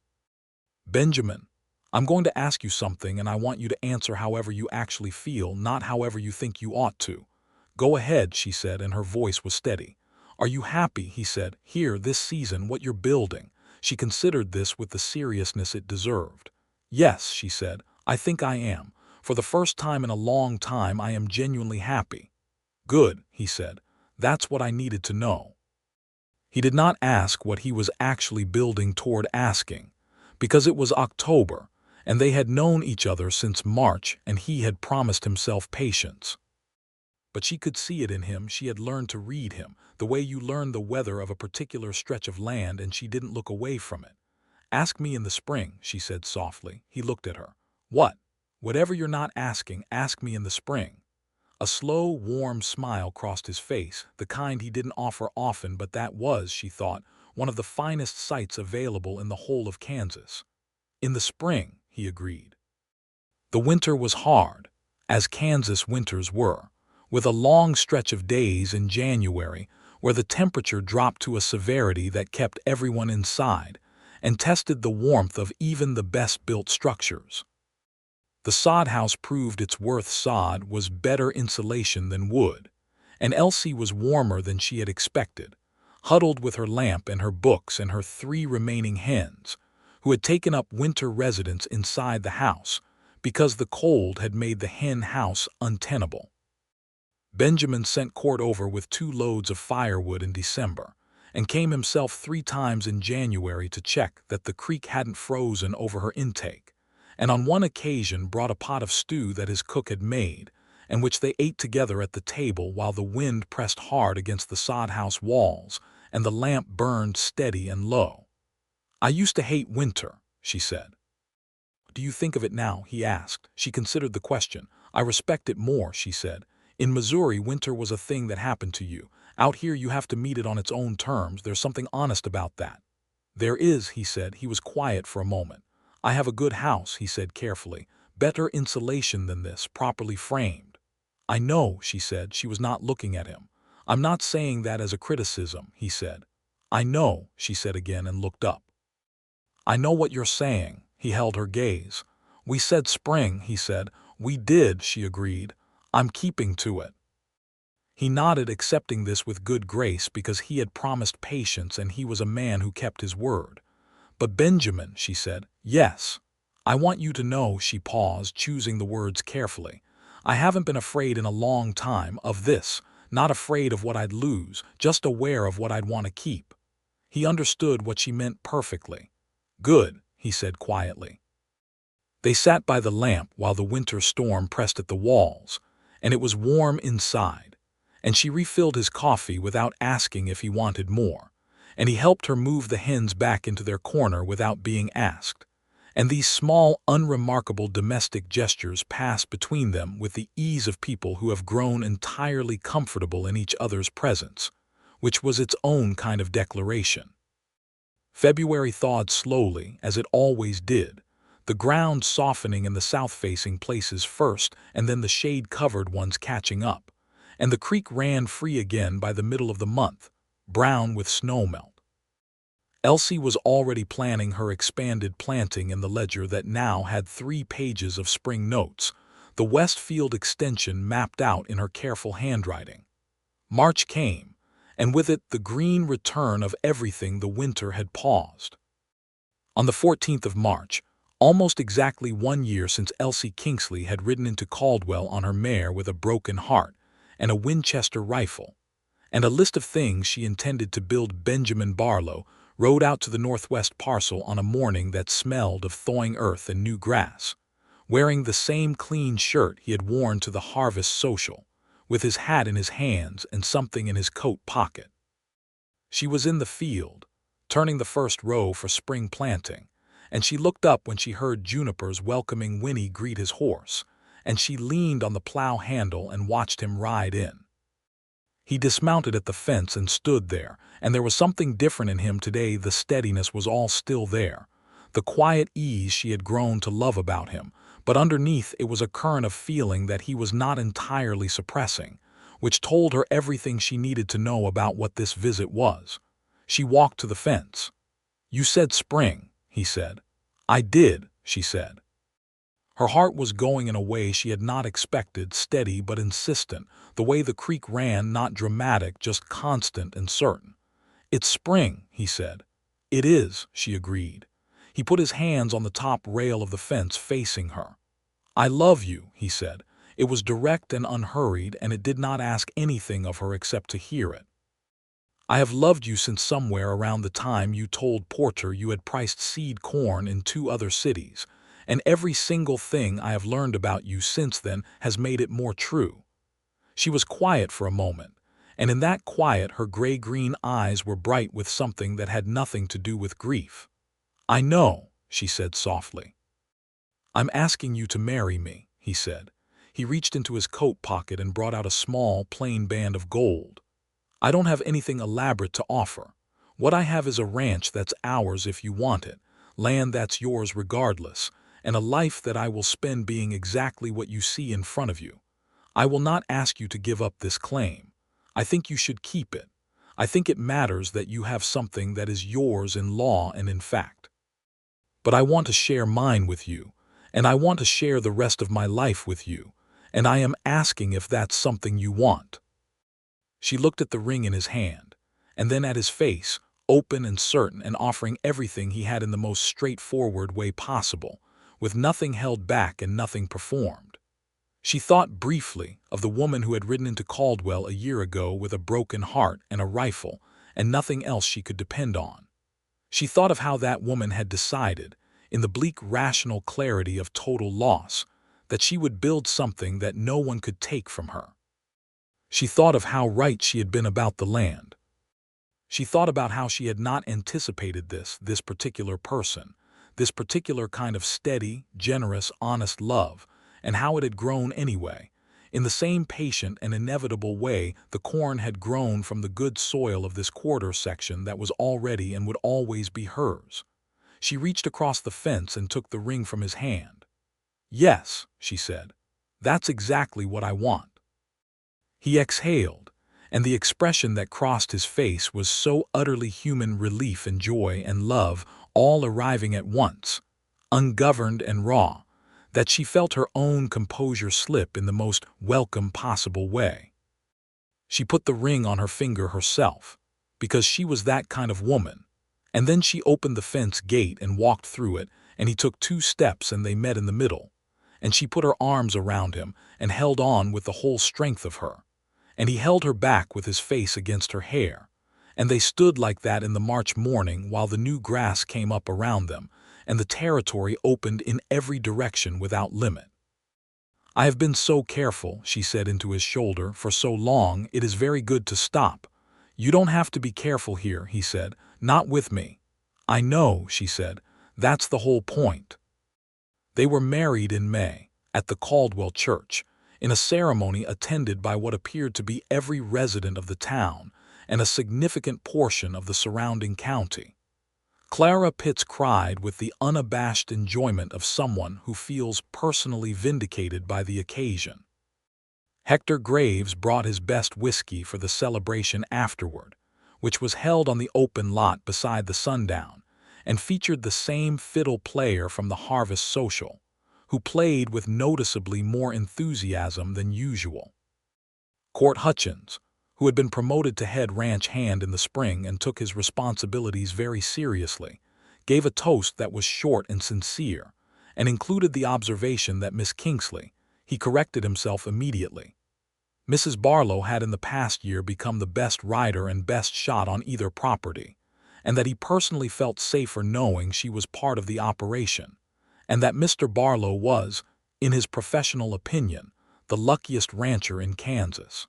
"Benjamin, I'm going to ask you something, and I want you to answer however you actually feel, not however you think you ought to." "Go ahead," she said, and her voice was steady. "Are you happy," he said, "here, this season, what you're building?" She considered this with the seriousness it deserved. "Yes," she said, "I think I am. For the first time in a long time I am genuinely happy." "Good," he said. "That's what I needed to know." He did not ask what he was actually building toward asking, because it was October, and they had known each other since March, and he had promised himself patience. But she could see it in him. She had learned to read him, the way you learn the weather of a particular stretch of land, and she didn't look away from it. "Ask me in the spring," she said softly. He looked at her. "What?" "Whatever you're not asking, ask me in the spring." A slow, warm smile crossed his face, the kind he didn't offer often, but that was, she thought, one of the finest sights available in the whole of Kansas. "In the spring," he agreed. The winter was hard, as Kansas winters were, with a long stretch of days in January where the temperature dropped to a severity that kept everyone inside and tested the warmth of even the best-built structures. The sod house proved its worth. Sod was better insulation than wood, and Elsie was warmer than she had expected, huddled with her lamp and her books and her 3 remaining hens, who had taken up winter residence inside the house because the cold had made the hen house untenable. Benjamin sent Court over with 2 loads of firewood in December, and came himself 3 times in January to check that the creek hadn't frozen over her intake, and on one occasion brought a pot of stew that his cook had made, and which they ate together at the table while the wind pressed hard against the sod house walls and the lamp burned steady and low. "I used to hate winter," she said. "What do you think of it now?" he asked. She considered the question. "I respect it more," she said. "In Missouri, winter was a thing that happened to you. Out here you have to meet it on its own terms. There's something honest about that." "There is," he said. He was quiet for a moment. "I have a good house," he said carefully. "Better insulation than this, properly framed." "I know," she said. She was not looking at him. "I'm not saying that as a criticism," he said. "I know," she said again and looked up. "I know what you're saying." He held her gaze. "We said spring," he said. "We did," she agreed. "I'm keeping to it." He nodded, accepting this with good grace because he had promised patience and he was a man who kept his word. "But Benjamin," she said. "Yes. I want you to know," she paused, choosing the words carefully. "I haven't been afraid in a long time of this, not afraid of what I'd lose, just aware of what I'd want to keep." He understood what she meant perfectly. "Good," he said quietly. They sat by the lamp while the winter storm pressed at the walls, and it was warm inside, and she refilled his coffee without asking if he wanted more, and he helped her move the hens back into their corner without being asked. And these small, unremarkable domestic gestures passed between them with the ease of people who have grown entirely comfortable in each other's presence, which was its own kind of declaration. February thawed slowly, as it always did, the ground softening in the south-facing places first and then the shade-covered ones catching up, and the creek ran free again by the middle of the month, brown with snowmelt. Elsie was already planning her expanded planting in the ledger that now had 3 pages of spring notes, the Westfield extension mapped out in her careful handwriting. March came, and with it the green return of everything the winter had paused. On the 14th of March, almost exactly 1 year since Elsie Kingsley had ridden into Caldwell on her mare with a broken heart and a Winchester rifle, and a list of things she intended to build, Benjamin Barlow rode out to the northwest parcel on a morning that smelled of thawing earth and new grass, wearing the same clean shirt he had worn to the harvest social, with his hat in his hands and something in his coat pocket. She was in the field, turning the first row for spring planting, and she looked up when she heard Juniper's welcoming whinny greet his horse, and she leaned on the plow handle and watched him ride in. He dismounted at the fence and stood there, and there was something different in him today. The steadiness was all still there, the quiet ease she had grown to love about him, but underneath it was a current of feeling that he was not entirely suppressing, which told her everything she needed to know about what this visit was. She walked to the fence. "You said spring," he said. "I did," she said. Her heart was going in a way she had not expected, steady but insistent, the way the creek ran, not dramatic, just constant and certain. "It's spring," he said. "It is," she agreed. He put his hands on the top rail of the fence facing her. "I love you," he said. It was direct and unhurried, and it did not ask anything of her except to hear it. "I have loved you since somewhere around the time you told Porter you had priced seed corn in 2 other cities, and every single thing I have learned about you since then has made it more true." She was quiet for a moment, and in that quiet her gray-green eyes were bright with something that had nothing to do with grief. "I know," she said softly. "I'm asking you to marry me," he said. He reached into his coat pocket and brought out a small, plain band of gold. "I don't have anything elaborate to offer. What I have is a ranch that's ours if you want it, land that's yours regardless, and a life that I will spend being exactly what you see in front of you. I will not ask you to give up this claim. I think you should keep it. I think it matters that you have something that is yours in law and in fact. But I want to share mine with you, and I want to share the rest of my life with you, and I am asking if that's something you want." She looked at the ring in his hand, and then at his face, open and certain and offering everything he had in the most straightforward way possible, with nothing held back and nothing performed. She thought briefly of the woman who had ridden into Caldwell a year ago with a broken heart and a rifle and nothing else she could depend on. She thought of how that woman had decided, in the bleak rational clarity of total loss, that she would build something that no one could take from her. She thought of how right she had been about the land. She thought about how she had not anticipated this particular person, this particular kind of steady, generous, honest love, and how it had grown anyway. In the same patient and inevitable way the corn had grown from the good soil of this quarter section that was already and would always be hers. She reached across the fence and took the ring from his hand. "Yes," she said, "that's exactly what I want." He exhaled, and the expression that crossed his face was so utterly human, relief and joy and love, all arriving at once, ungoverned and raw, that she felt her own composure slip in the most welcome possible way. She put the ring on her finger herself, because she was that kind of woman, and then she opened the fence gate and walked through it, and he took 2 steps and they met in the middle, and she put her arms around him and held on with the whole strength of her, and he held her back with his face against her hair, and they stood like that in the March morning while the new grass came up around them, and the territory opened in every direction without limit. "I have been so careful," she said into his shoulder, "for so long, it is very good to stop." "You don't have to be careful here," he said, "not with me." "I know," she said, "that's the whole point." They were married in May, at the Caldwell church, in a ceremony attended by what appeared to be every resident of the town and a significant portion of the surrounding county. Clara Pitts cried with the unabashed enjoyment of someone who feels personally vindicated by the occasion. Hector Graves brought his best whiskey for the celebration afterward, which was held on the open lot beside the Sundown, and featured the same fiddle player from the Harvest Social, who played with noticeably more enthusiasm than usual. Court Hutchins, who had been promoted to head ranch hand in the spring and took his responsibilities very seriously, gave a toast that was short and sincere, and included the observation that Miss Kingsley, he corrected himself immediately. Mrs. Barlow had in the past year become the best rider and best shot on either property, and that he personally felt safer knowing she was part of the operation, and that Mr. Barlow was, in his professional opinion, the luckiest rancher in Kansas.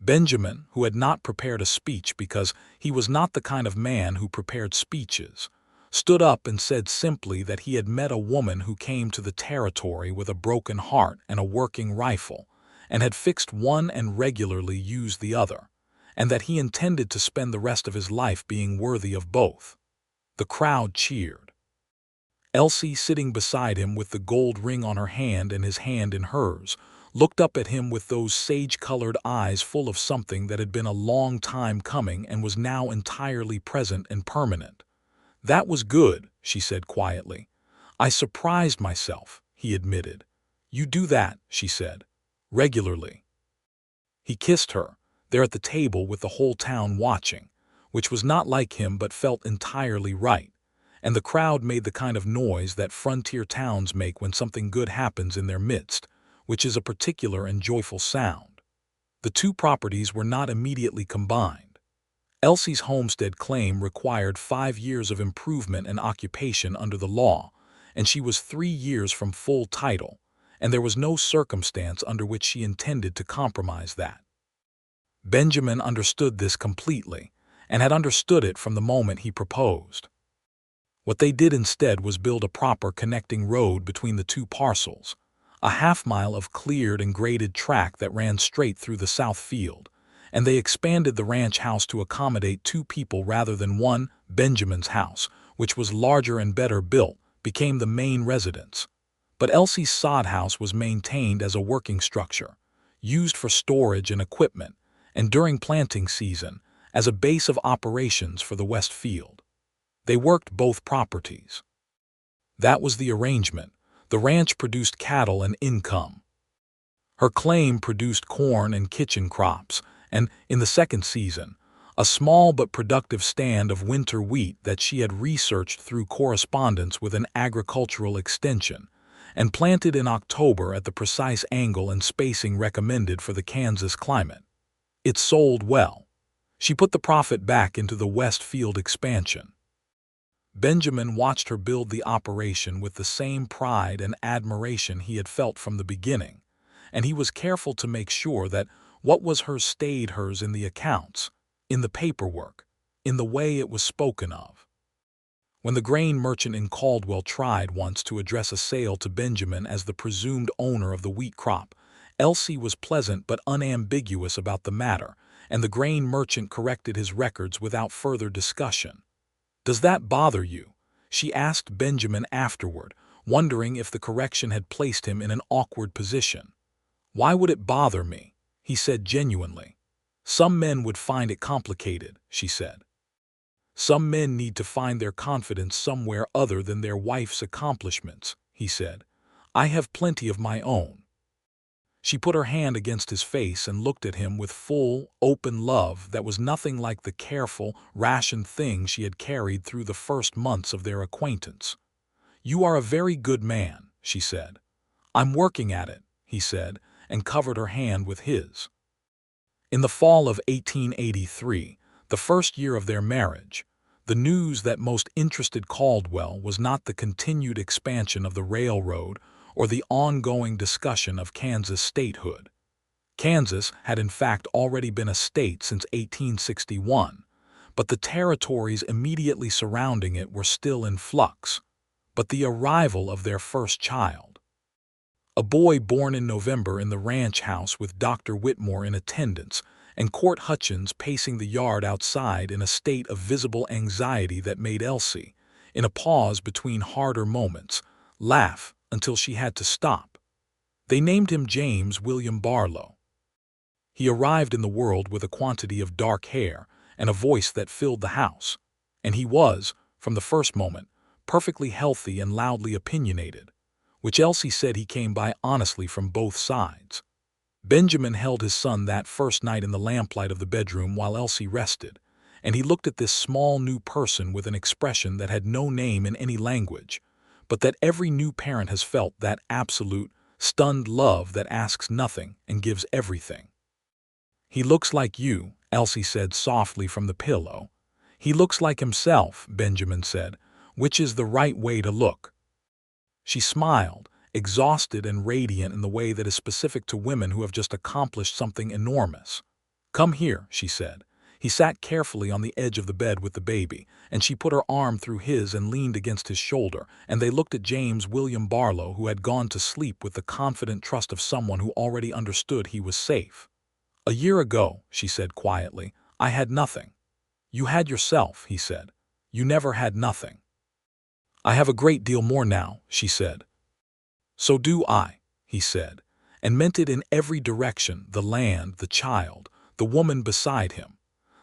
Benjamin, who had not prepared a speech because he was not the kind of man who prepared speeches, stood up and said simply that he had met a woman who came to the territory with a broken heart and a working rifle, and had fixed one and regularly used the other, and that he intended to spend the rest of his life being worthy of both. The crowd cheered. Elsie, sitting beside him with the gold ring on her hand and his hand in hers, looked up at him with those sage-colored eyes full of something that had been a long time coming and was now entirely present and permanent. "That was good," she said quietly. "I surprised myself," he admitted. "You do that," she said, "regularly." He kissed her, there at the table with the whole town watching, which was not like him but felt entirely right, and the crowd made the kind of noise that frontier towns make when something good happens in their midst, which is a particular and joyful sound. The 2 properties were not immediately combined. Elsie's homestead claim required 5 years of improvement and occupation under the law, and she was 3 years from full title, and there was no circumstance under which she intended to compromise that. Benjamin understood this completely, and had understood it from the moment he proposed. What they did instead was build a proper connecting road between the 2 parcels, a half-mile of cleared and graded track that ran straight through the south field, and they expanded the ranch house to accommodate 2 people rather than 1. Benjamin's house, which was larger and better built, became the main residence, but Elsie's sod house was maintained as a working structure, used for storage and equipment, and during planting season, as a base of operations for the west field. They worked both properties. That was the arrangement. The ranch produced cattle and income. Her claim produced corn and kitchen crops, and, in the second season, a small but productive stand of winter wheat that she had researched through correspondence with an agricultural extension, and planted in October at the precise angle and spacing recommended for the Kansas climate. It sold well. She put the profit back into the west field expansion. Benjamin watched her build the operation with the same pride and admiration he had felt from the beginning, and he was careful to make sure that what was hers stayed hers in the accounts, in the paperwork, in the way it was spoken of. When the grain merchant in Caldwell tried once to address a sale to Benjamin as the presumed owner of the wheat crop, Elsie was pleasant but unambiguous about the matter, and the grain merchant corrected his records without further discussion. "Does that bother you?" she asked Benjamin afterward, wondering if the correction had placed him in an awkward position. "Why would it bother me?" he said genuinely. "Some men would find it complicated," she said. "Some men need to find their confidence somewhere other than their wife's accomplishments," he said. "I have plenty of my own." She put her hand against his face and looked at him with full, open love that was nothing like the careful, rationed thing she had carried through the first months of their acquaintance. "You are a very good man," she said. "I'm working at it," he said, and covered her hand with his. In the fall of 1883, the first year of their marriage, the news that most interested Caldwell was not the continued expansion of the railroad or the ongoing discussion of Kansas statehood. Kansas had in fact already been a state since 1861, but the territories immediately surrounding it were still in flux. But the arrival of their first child, a boy born in November in the ranch house with Dr. Whitmore in attendance, and Court Hutchins pacing the yard outside in a state of visible anxiety that made Elsie, in a pause between harder moments, laugh until she had to stop. They named him James William Barlow. He arrived in the world with a quantity of dark hair and a voice that filled the house, and he was, from the first moment, perfectly healthy and loudly opinionated, which Elsie said he came by honestly from both sides. Benjamin held his son that first night in the lamplight of the bedroom while Elsie rested, and he looked at this small new person with an expression that had no name in any language, but that every new parent has felt, that absolute, stunned love that asks nothing and gives everything. "He looks like you," Elsie said softly from the pillow. "He looks like himself," Benjamin said, "which is the right way to look." She smiled, exhausted and radiant in the way that is specific to women who have just accomplished something enormous. "Come here," she said. He sat carefully on the edge of the bed with the baby, and she put her arm through his and leaned against his shoulder, and they looked at James William Barlow, who had gone to sleep with the confident trust of someone who already understood he was safe. "A year ago," she said quietly, "I had nothing." "You had yourself," he said. "You never had nothing." "I have a great deal more now," she said. "So do I," he said, and meant it in every direction: the land, the child, the woman beside him,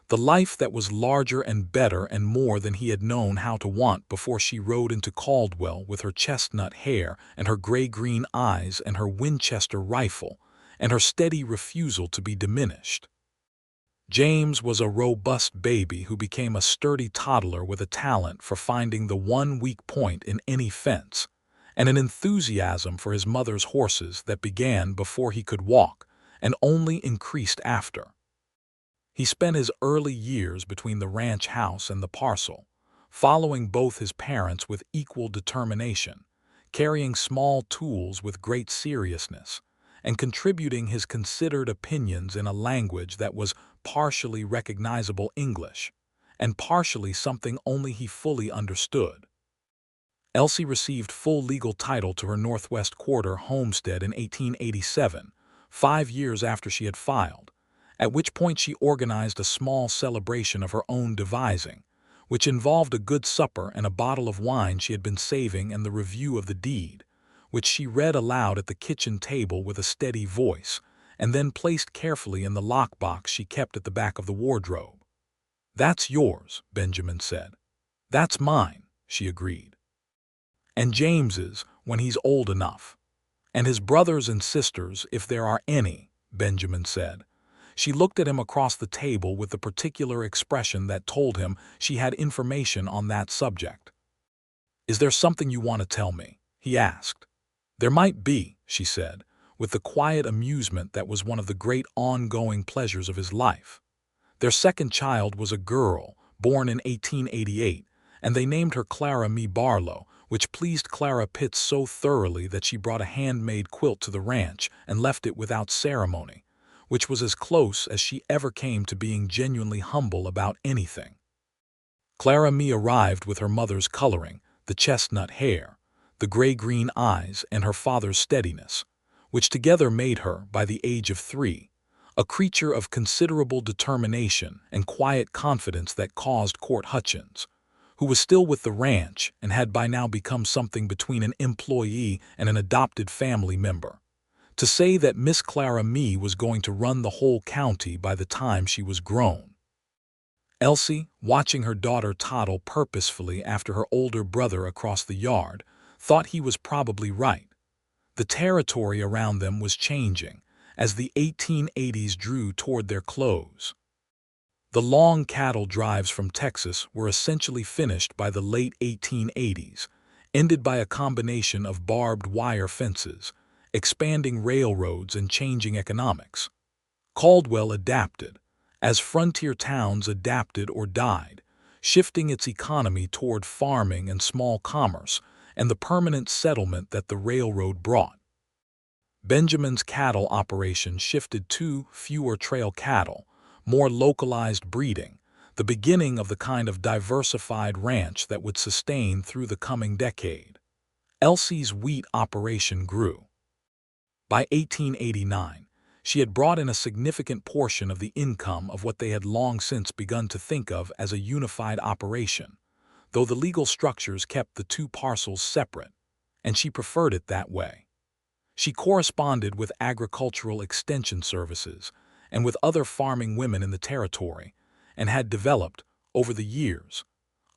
the life that was larger and better and more than he had known how to want before she rode into Caldwell with her chestnut hair and her gray-green eyes and her Winchester rifle and her steady refusal to be diminished. James was a robust baby who became a sturdy toddler with a talent for finding the one weak point in any fence, and an enthusiasm for his mother's horses that began before he could walk and only increased after. He spent his early years between the ranch house and the parcel, following both his parents with equal determination, carrying small tools with great seriousness, and contributing his considered opinions in a language that was partially recognizable English, and partially something only he fully understood. Elsie received full legal title to her Northwest Quarter homestead in 1887, 5 years after she had filed, at which point she organized a small celebration of her own devising, which involved a good supper and a bottle of wine she had been saving and the review of the deed, which she read aloud at the kitchen table with a steady voice, and then placed carefully in the lockbox she kept at the back of the wardrobe. "That's yours," Benjamin said. "That's mine," she agreed. "And James's, when he's old enough. And his brothers and sisters, if there are any," Benjamin said. She looked at him across the table with the particular expression that told him she had information on that subject. "Is there something you want to tell me?" he asked. "There might be," she said, with the quiet amusement that was one of the great ongoing pleasures of his life. Their second child was a girl, born in 1888, and they named her Clara Me Barlow, which pleased Clara Pitts so thoroughly that she brought a handmade quilt to the ranch and left it without ceremony, which was as close as she ever came to being genuinely humble about anything. Clara Mee arrived with her mother's coloring, the chestnut hair, the gray-green eyes, and her father's steadiness, which together made her, by the age of 3, a creature of considerable determination and quiet confidence that caused Court Hutchins, who was still with the ranch and had by now become something between an employee and an adopted family member, to say that Miss Clara Mee was going to run the whole county by the time she was grown. Elsie, watching her daughter toddle purposefully after her older brother across the yard, thought he was probably right. The territory around them was changing as the 1880s drew toward their close. The long cattle drives from Texas were essentially finished by the late 1880s, ended by a combination of barbed wire fences, expanding railroads, and changing economics. Caldwell adapted, as frontier towns adapted or died, shifting its economy toward farming and small commerce and the permanent settlement that the railroad brought. Benjamin's cattle operation shifted to fewer trail cattle, more localized breeding, the beginning of the kind of diversified ranch that would sustain through the coming decade. Elsie's wheat operation grew. By 1889, she had brought in a significant portion of the income of what they had long since begun to think of as a unified operation, though the legal structures kept the two parcels separate, and she preferred it that way. She corresponded with agricultural extension services and with other farming women in the territory, and had developed, over the years,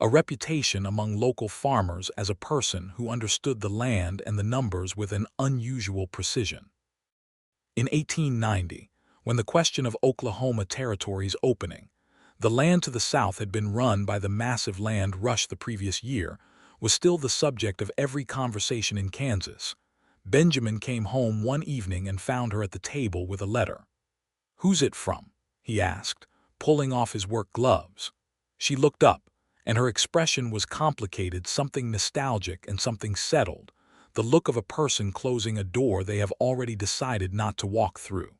a reputation among local farmers as a person who understood the land and the numbers with an unusual precision. In 1890, when the question of Oklahoma Territory's opening, the land to the south had been run by the massive land rush the previous year, was still the subject of every conversation in Kansas. Benjamin came home one evening and found her at the table with a letter. "Who's it from?" he asked, pulling off his work gloves. She looked up, and her expression was complicated, something nostalgic and something settled, the look of a person closing a door they have already decided not to walk through.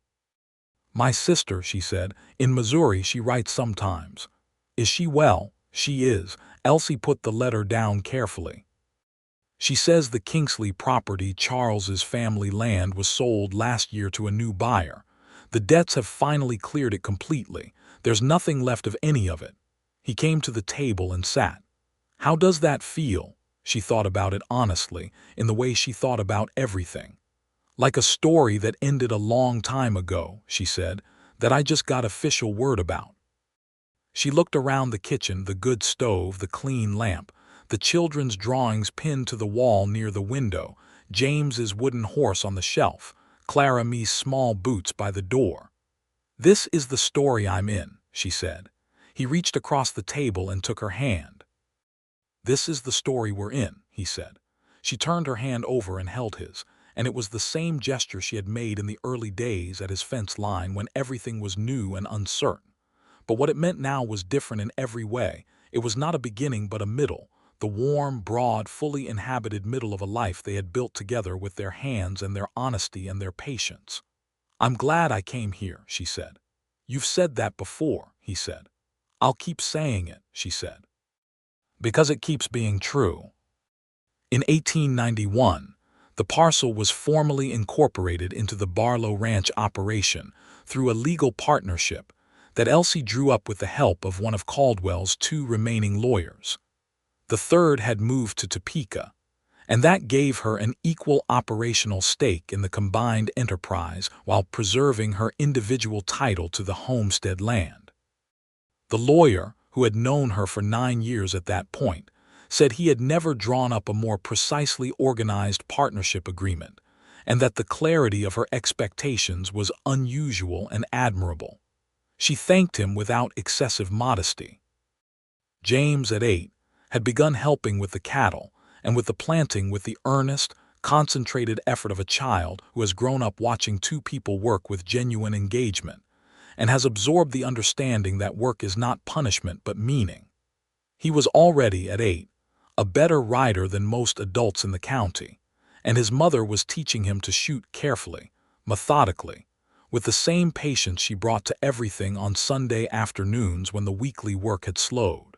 "My sister," she said. "In Missouri she writes sometimes." "Is she well?" "She is." Elsie put the letter down carefully. "She says the Kingsley property, Charles's family land, was sold last year to a new buyer. The debts have finally cleared it completely. There's nothing left of any of it." He came to the table and sat. "How does that feel?" She thought about it honestly, in the way she thought about everything. "Like a story that ended a long time ago," she said, "that I just got official word about." She looked around the kitchen, the good stove, the clean lamp, the children's drawings pinned to the wall near the window, James's wooden horse on the shelf, Clara Mee's small boots by the door. "This is the story I'm in," she said. He reached across the table and took her hand. "This is the story we're in," he said. She turned her hand over and held his, and it was the same gesture she had made in the early days at his fence line when everything was new and uncertain. But what it meant now was different in every way. It was not a beginning but a middle, the warm, broad, fully inhabited middle of a life they had built together with their hands and their honesty and their patience. "I'm glad I came here," she said. "You've said that before," he said. "I'll keep saying it," she said. "Because it keeps being true." In 1891, the parcel was formally incorporated into the Barlow Ranch operation through a legal partnership that Elsie drew up with the help of one of Caldwell's 2 remaining lawyers. The third had moved to Topeka, and that gave her an equal operational stake in the combined enterprise while preserving her individual title to the homestead land. The lawyer, who had known her for 9 years at that point, said he had never drawn up a more precisely organized partnership agreement, and that the clarity of her expectations was unusual and admirable. She thanked him without excessive modesty. James, at 8, had begun helping with the cattle and with the planting with the earnest, concentrated effort of a child who has grown up watching 2 people work with genuine engagement, and has absorbed the understanding that work is not punishment but meaning. He was already, at 8, a better rider than most adults in the county, and his mother was teaching him to shoot carefully, methodically, with the same patience she brought to everything on Sunday afternoons when the weekly work had slowed.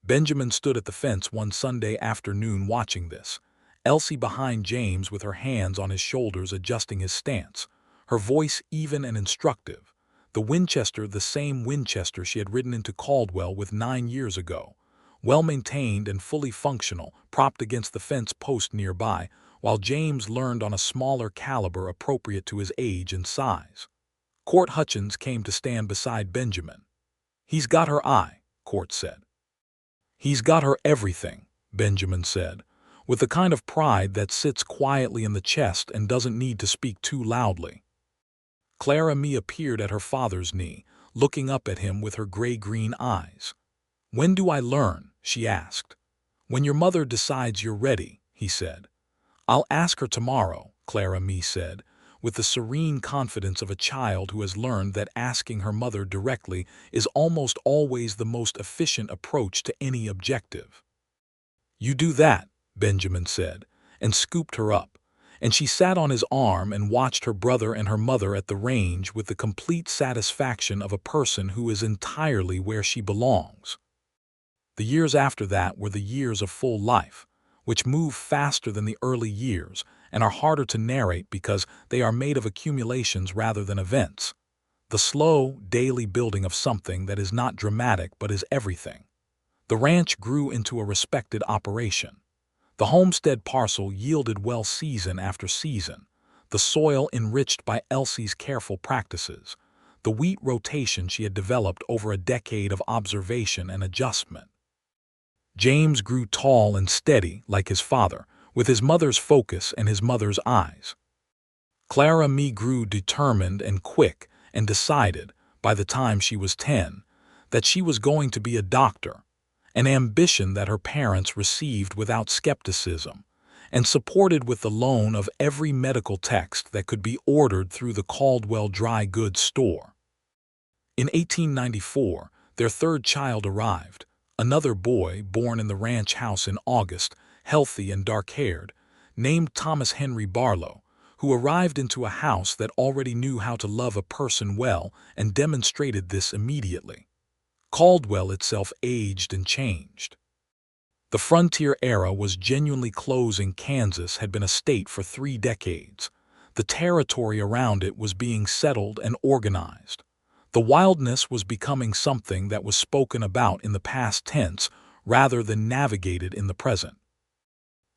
Benjamin stood at the fence one Sunday afternoon watching this, Elsie behind James with her hands on his shoulders adjusting his stance, her voice even and instructive. The Winchester, the same Winchester she had ridden into Caldwell with 9 years ago, well-maintained and fully functional, propped against the fence post nearby, while James learned on a smaller caliber appropriate to his age and size. Court Hutchins came to stand beside Benjamin. "He's got her eye," Court said. "He's got her everything," Benjamin said, with the kind of pride that sits quietly in the chest and doesn't need to speak too loudly. Clara Mee appeared at her father's knee, looking up at him with her gray-green eyes. "When do I learn?" she asked. "When your mother decides you're ready," he said. "I'll ask her tomorrow," Clara Mee said, with the serene confidence of a child who has learned that asking her mother directly is almost always the most efficient approach to any objective. "You do that," Benjamin said, and scooped her up, and she sat on his arm and watched her brother and her mother at the range with the complete satisfaction of a person who is entirely where she belongs. The years after that were the years of full life, which move faster than the early years and are harder to narrate because they are made of accumulations rather than events. The slow, daily building of something that is not dramatic but is everything. The ranch grew into a respected operation. The homestead parcel yielded well season after season, the soil enriched by Elsie's careful practices, the wheat rotation she had developed over a decade of observation and adjustment. James grew tall and steady like his father, with his mother's focus and his mother's eyes. Clara Mee grew determined and quick and decided, by the time she was 10, that she was going to be a doctor, an ambition that her parents received without skepticism and supported with the loan of every medical text that could be ordered through the Caldwell dry goods store. In 1894, their third child arrived, another boy born in the ranch house in August, healthy and dark-haired, named Thomas Henry Barlow, who arrived into a house that already knew how to love a person well and demonstrated this immediately. Caldwell itself aged and changed. The frontier era was genuinely closing. Kansas had been a state for 3 decades. The territory around it was being settled and organized. The wildness was becoming something that was spoken about in the past tense rather than navigated in the present.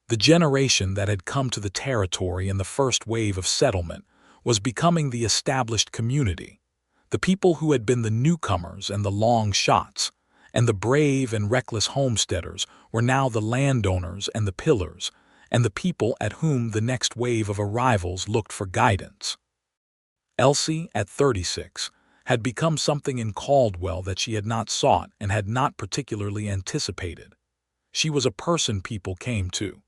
The generation that had come to the territory in the first wave of settlement was becoming the established community. The people who had been the newcomers and the long shots, and the brave and reckless homesteaders were now the landowners and the pillars, and the people at whom the next wave of arrivals looked for guidance. Elsie, at 36, had become something in Caldwell that she had not sought and had not particularly anticipated. She was a person people came to.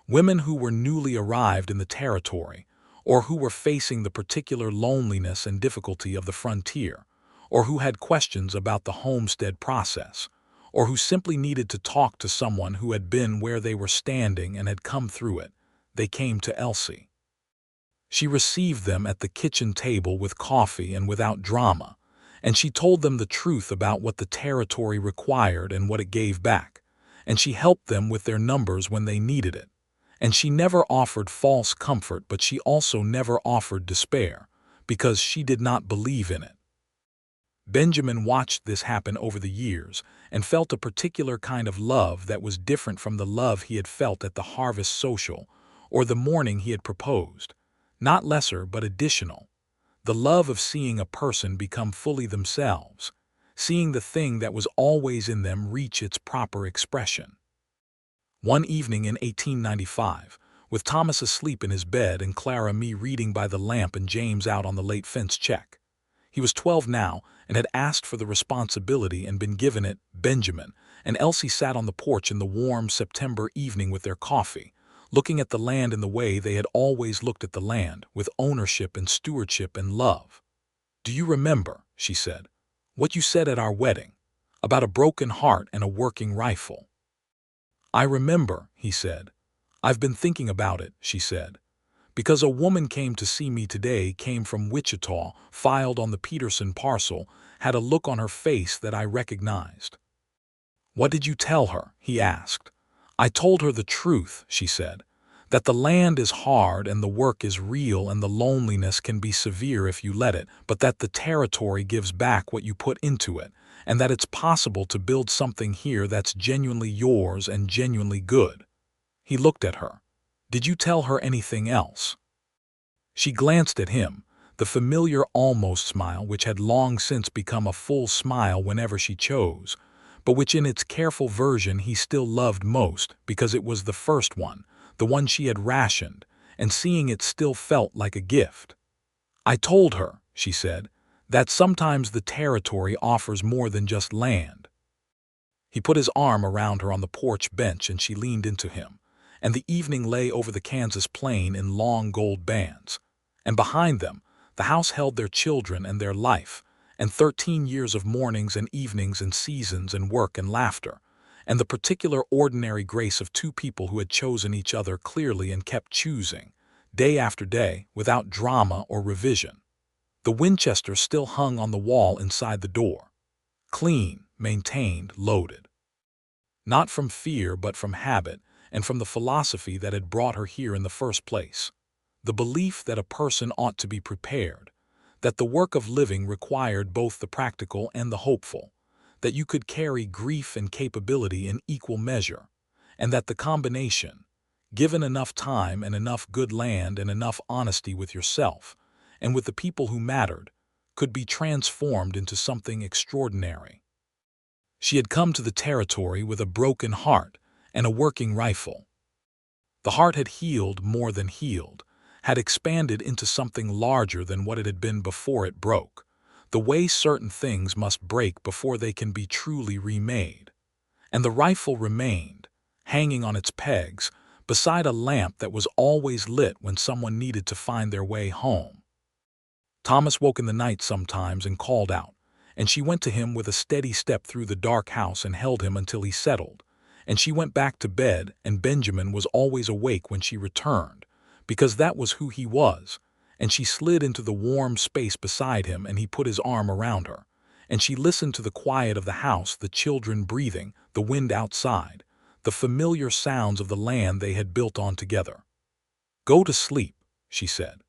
Women who were newly arrived in the territory, or who were facing the particular loneliness and difficulty of the frontier, or who had questions about the homestead process, or who simply needed to talk to someone who had been where they were standing and had come through it. They came to Elsie. She received them at the kitchen table with coffee and without drama, and she told them the truth about what the territory required and what it gave back, and she helped them with their numbers when they needed it. And she never offered false comfort, but she also never offered despair, because she did not believe in it. Benjamin watched this happen over the years and felt a particular kind of love that was different from the love he had felt at the harvest social or the morning he had proposed. Not lesser, but additional. The love of seeing a person become fully themselves, seeing the thing that was always in them reach its proper expression. One evening in 1895, with Thomas asleep in his bed and Clara Mee reading by the lamp and James out on the late fence check. He was 12 now and had asked for the responsibility and been given it. Benjamin and Elsie sat on the porch in the warm September evening with their coffee, looking at the land in the way they had always looked at the land, with ownership and stewardship and love. "Do you remember," she said, "what you said at our wedding, about a broken heart and a working rifle?" "I remember," he said. "I've been thinking about it," she said. "Because a woman came to see me today, came from Wichita, filed on the Peterson parcel, had a look on her face that I recognized." "What did you tell her?" he asked. "I told her the truth," she said, "that the land is hard and the work is real and the loneliness can be severe if you let it, but that the territory gives back what you put into it, and that it's possible to build something here that's genuinely yours and genuinely good." He looked at her. "Did you tell her anything else?" She glanced at him, the familiar almost smile which had long since become a full smile whenever she chose, but which in its careful version he still loved most because it was the first one, the one she had rationed, and seeing it still felt like a gift. "I told her," she said, "that sometimes the territory offers more than just land." He put his arm around her on the porch bench and she leaned into him, and the evening lay over the Kansas plain in long gold bands. And behind them, the house held their children and their life, and 13 years of mornings and evenings and seasons and work and laughter, and the particular ordinary grace of two people who had chosen each other clearly and kept choosing, day after day, without drama or revision. The Winchester still hung on the wall inside the door. Clean, maintained, loaded. Not from fear but from habit, and from the philosophy that had brought her here in the first place. The belief that a person ought to be prepared, that the work of living required both the practical and the hopeful, that you could carry grief and capability in equal measure, and that the combination, given enough time and enough good land and enough honesty with yourself, and with the people who mattered, could be transformed into something extraordinary. She had come to the territory with a broken heart and a working rifle. The heart had healed more than healed, had expanded into something larger than what it had been before it broke, the way certain things must break before they can be truly remade. And the rifle remained, hanging on its pegs, beside a lamp that was always lit when someone needed to find their way home. Thomas woke in the night sometimes and called out, and she went to him with a steady step through the dark house and held him until he settled, and she went back to bed, and Benjamin was always awake when she returned, because that was who he was, and she slid into the warm space beside him and he put his arm around her, and she listened to the quiet of the house, the children breathing, the wind outside, the familiar sounds of the land they had built on together. "Go to sleep," she said.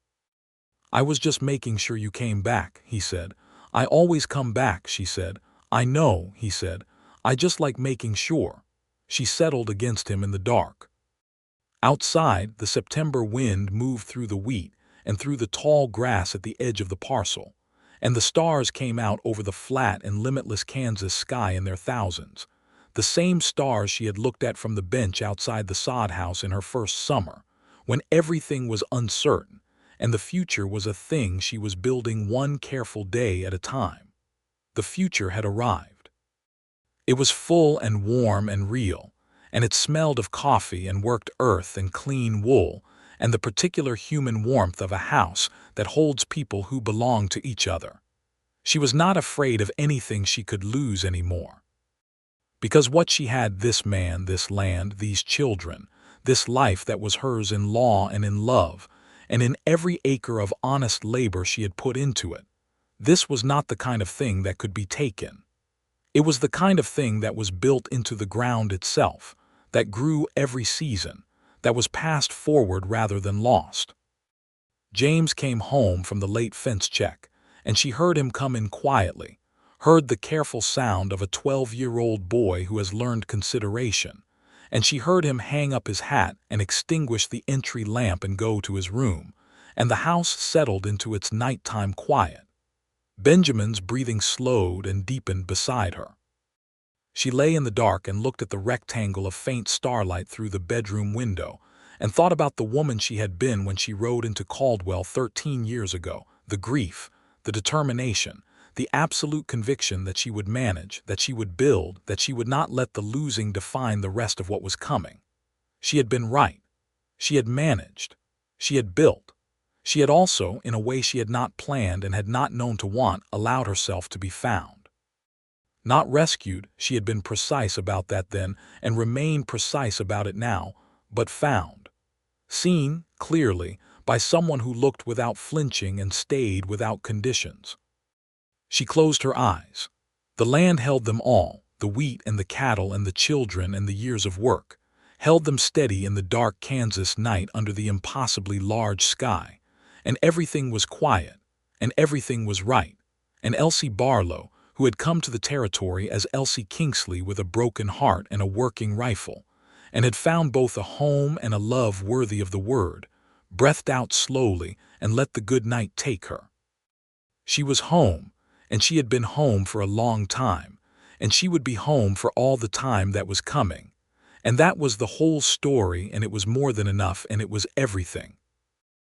"I was just making sure you came back," he said. "I always come back," she said. "I know," he said. "I just like making sure." She settled against him in the dark. Outside, the September wind moved through the wheat and through the tall grass at the edge of the parcel, and the stars came out over the flat and limitless Kansas sky in their thousands, the same stars she had looked at from the bench outside the sod house in her first summer, when everything was uncertain, and the future was a thing she was building one careful day at a time. The future had arrived. It was full and warm and real, and it smelled of coffee and worked earth and clean wool and the particular human warmth of a house that holds people who belong to each other. She was not afraid of anything she could lose anymore. Because what she had, this man, this land, these children, this life that was hers in law and in love, and in every acre of honest labor she had put into it, this was not the kind of thing that could be taken. It was the kind of thing that was built into the ground itself, that grew every season, that was passed forward rather than lost. James came home from the late fence check, and she heard him come in quietly, heard the careful sound of a 12-year-old boy who has learned consideration, and she heard him hang up his hat and extinguish the entry lamp and go to his room, and the house settled into its nighttime quiet. Benjamin's breathing slowed and deepened beside her. She lay in the dark and looked at the rectangle of faint starlight through the bedroom window, and thought about the woman she had been when she rode into Caldwell 13 years ago, the grief, the determination, the absolute conviction that she would manage, that she would build, that she would not let the losing define the rest of what was coming. She had been right. She had managed. She had built. She had also, in a way she had not planned and had not known to want, allowed herself to be found. Not rescued, she had been precise about that then and remained precise about it now, but found. Seen, clearly, by someone who looked without flinching and stayed without conditions. She closed her eyes. The land held them all, the wheat and the cattle and the children and the years of work, held them steady in the dark Kansas night under the impossibly large sky, and everything was quiet, and everything was right, and Elsie Barlow, who had come to the territory as Elsie Kingsley with a broken heart and a working rifle, and had found both a home and a love worthy of the word, breathed out slowly and let the good night take her. She was home, and she had been home for a long time, and she would be home for all the time that was coming. And that was the whole story, and it was more than enough, and it was everything.